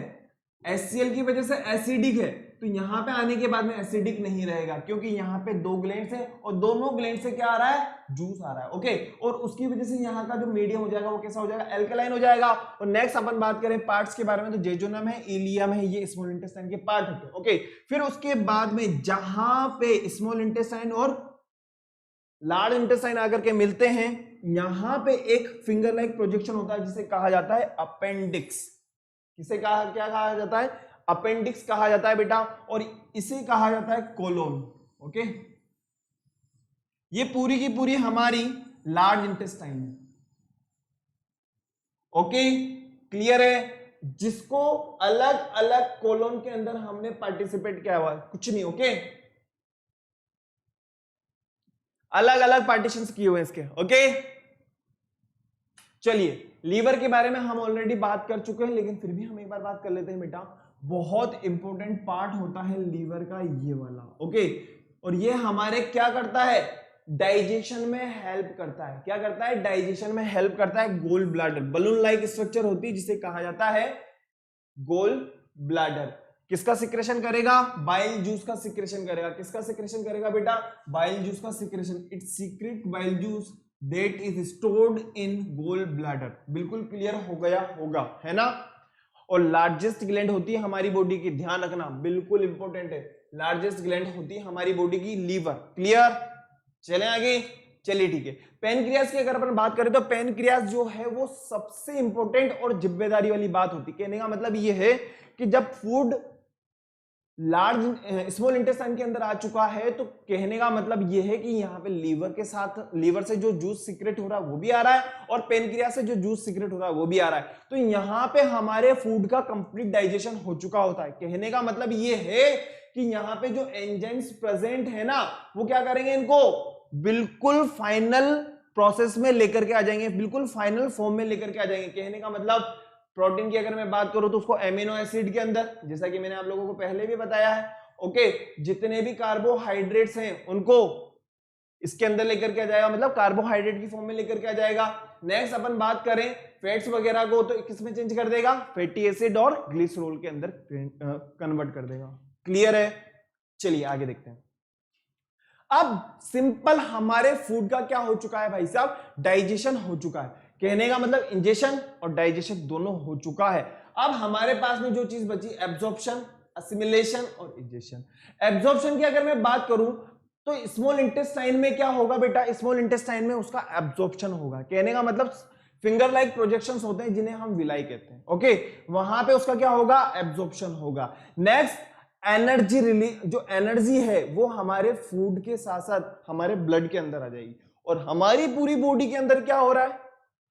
HCl की वजह से एसिडिक है, तो यहाँ पे आने के बाद में एसिडिक नहीं रहेगा, क्योंकि यहाँ पे 2 ग्लैंड्स है और दोनों ग्लैंड से क्या आ रहा है, जूस आ रहा है। ओके, और उसकी वजह से यहाँ का जो मीडियम हो जाएगा वो कैसा हो जाएगा, एल्कलाइन हो जाएगा। और नेक्स्ट अपन बात करें पार्ट्स के बारे में, तो जेजुनम है, इलियम है, ये स्मॉल इंटेस्टाइन के पार्ट होते हैं। ओके, फिर उसके बाद में जहां पे स्मॉल इंटेस्टाइन और लार्ज इंटेस्टाइन आकर के मिलते हैं, यहां पे एक फिंगर लाइक प्रोजेक्शन होता है जिसे कहा जाता है अपेंडिक्स। किसे कहा, क्या कहा जाता है, अपेंडिक्स कहा जाता है बेटा, और इसे कहा जाता है कोलोन। ओके, ये पूरी की पूरी हमारी लार्ज इंटेस्टाइन है। ओके, क्लियर है, जिसको अलग अलग कोलोन के अंदर हमने पार्टिसिपेट किया हुआ है, कुछ नहीं। ओके, अलग अलग पार्टीशंस किए हुए इसके। ओके, चलिए लीवर के बारे में हम ऑलरेडी बात कर चुके हैं, लेकिन फिर भी हम एक बार बात कर लेते हैं बेटा। बहुत इंपॉर्टेंट पार्ट होता है लीवर का ये वाला। ओके, और ये हमारे क्या करता है, डाइजेशन में हेल्प करता है। क्या करता है, डाइजेशन में हेल्प करता है। Gall bladder, balloon like structure होती है जिसे कहा जाता है गोल ब्लैडर। किसका सिक्रेशन करेगा, बाइल जूस का सिक्रेशन करेगा। किसका सिक्रेशन करेगा बेटा, बाइल जूस का secretion. It secret bile juice that is stored in gall bladder. बिल्कुल क्लियर हो गया होगा, है ना। और लार्जेस्ट ग्लैंड होती है हमारी बॉडी की, ध्यान रखना, बिल्कुल इंपॉर्टेंट है। लार्जेस्ट ग्लैंड होती है हमारी बॉडी की लीवर। क्लियर, चलें आगे। चलिए ठीक है, पेनक्रियास की अगर अपन बात करें तो पेनक्रियास जो है वो सबसे इंपॉर्टेंट और जिम्मेदारी वाली बात होती है। कहने का मतलब ये है कि जब फूड लार्ज स्मॉल इंटेस्टाइन के अंदर आ चुका है, तो कहने का मतलब यह है कि यहाँ पे लीवर के साथ, लीवर से जो जूस सीक्रेट हो रहा है वो भी आ रहा है, और पेनक्रियास से जो जूस सीक्रेट हो रहा है वो भी आ रहा है। तो यहाँ पे हमारे फूड का कंप्लीट डाइजेशन हो चुका होता है। कहने का मतलब ये है कि यहाँ पे जो एंजाइम्स प्रेजेंट है ना, वो क्या करेंगे, इनको बिल्कुल फाइनल प्रोसेस में लेकर के आ जाएंगे, बिल्कुल फाइनल फॉर्म में लेकर के आ जाएंगे। कहने का मतलब प्रोटीन की अगर मैं बात करूं तो उसको एमिनो एसिड के अंदर, जैसा कि मैंने आप लोगों को पहले भी बताया है। ओके, जितने भी कार्बोहाइड्रेट्स हैं उनको इसके अंदर लेकर के आ जाएगा, मतलब कार्बोहाइड्रेट की फॉर्म में लेकर के आ जाएगा। नेक्स्ट अपन बात करें फैट्स वगैरह को, तो किसमें चेंज कर देगा, फैटी एसिड और ग्लिसरॉल के अंदर कन्वर्ट कर देगा। क्लियर है, चलिए आगे देखते हैं। अब सिंपल हमारे फूड का क्या हो चुका है भाई साहब, डाइजेशन हो चुका है। कहने का मतलब इंजेशन और डाइजेशन दोनों हो चुका है। अब हमारे पास में जो चीज बची, एब्जॉर्प्शन, असिमिलेशन और इंजेशन। एब्जॉर्प्शन की अगर मैं बात करूं तो स्मॉल इंटेस्टाइन में क्या होगा बेटा, स्मॉल इंटेस्टाइन में उसका एब्जॉर्प्शन होगा। कहने का मतलब फिंगर लाइक प्रोजेक्शंस होते हैं जिन्हें हम विलाई कहते हैं। ओके, वहां पे उसका क्या होगा, एब्जॉर्प्शन होगा। नेक्स्ट, एनर्जी रिलीज, जो एनर्जी है वो हमारे फूड के साथ साथ हमारे ब्लड के अंदर आ जाएगी, और हमारी पूरी बॉडी के अंदर क्या हो रहा है,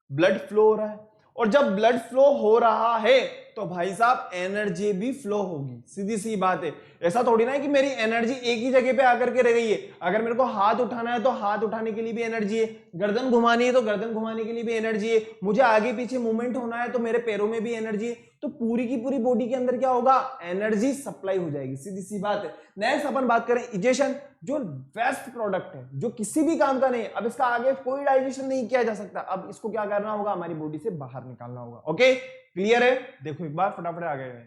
ब्लड फ्लो हो रहा है। और जब ब्लड फ्लो हो रहा है तो भाई साहब एनर्जी भी फ्लो होगी, सीधी सी बात है। ऐसा थोड़ी ना है कि मेरी एनर्जी एक ही जगह पे आकर के रह गई है। अगर मेरे को हाथ उठाना है तो हाथ उठाने के लिए भी एनर्जी है, गर्दन घुमानी है तो गर्दन घुमाने के लिए भी एनर्जी है, मुझे आगे पीछे मूवमेंट होना है तो मेरे पैरों में भी एनर्जी है। तो पूरी की पूरी बॉडी के अंदर क्या होगा, एनर्जी सप्लाई हो जाएगी, सीधी सी बात है। नेक्स्ट अपन बात करें इजेशन, जो वेस्ट प्रोडक्ट है, जो किसी भी काम का नहीं है। अब इसका आगे कोई डाइजेशन नहीं किया जा सकता, अब इसको क्या करना होगा, हमारी बॉडी से बाहर निकालना होगा। ओके, क्लियर है, देखो एक बार फटाफट आ गए,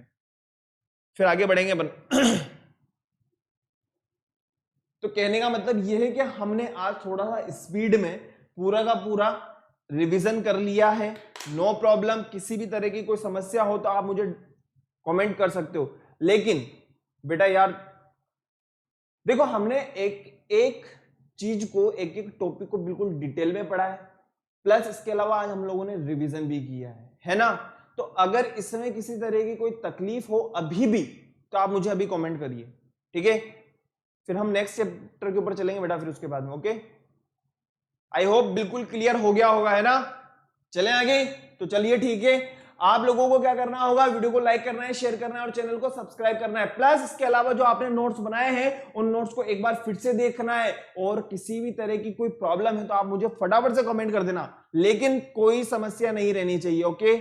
फिर आगे बढ़ेंगे अपन। तो कहने का मतलब यह है कि हमने आज थोड़ा सा स्पीड में पूरा का पूरा रिवीजन कर लिया है। नो प्रॉब्लम, किसी भी तरह की कोई समस्या हो तो आप मुझे कमेंट कर सकते हो। लेकिन बेटा यार देखो, हमने एक एक चीज को, एक एक टॉपिक को बिल्कुल डिटेल में पढ़ा है, प्लस इसके अलावा आज हम लोगों ने रिवीजन भी किया है ना। तो अगर इसमें किसी तरह की कोई तकलीफ हो अभी भी तो आप मुझे अभी कमेंट करिए, ठीक है। फिर हम नेक्स्ट चैप्टर के ऊपर चलेंगे बेटा, फिर उसके बाद में। ओके, आई होप बिल्कुल क्लियर हो गया होगा, है ना। चलें आगे, तो चलिए ठीक है। आप लोगों को क्या करना होगा, वीडियो को लाइक करना है, शेयर करना है और चैनल को सब्सक्राइब करना है। प्लस इसके अलावा जो आपने नोट्स बनाए हैं उन नोट्स को एक बार फिर से देखना है, और किसी भी तरह की कोई प्रॉब्लम है तो आप मुझे फटाफट से कमेंट कर देना, लेकिन कोई समस्या नहीं रहनी चाहिए। ओके,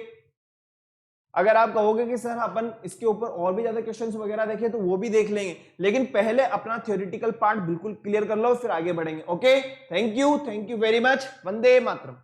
अगर आप कहोगे कि सर अपन इसके ऊपर और भी ज्यादा क्वेश्चंस वगैरह देखें तो वो भी देख लेंगे, लेकिन पहले अपना थ्योरेटिकल पार्ट बिल्कुल क्लियर कर लो, फिर आगे बढ़ेंगे। Okay, thank you very much. Vande Mataram.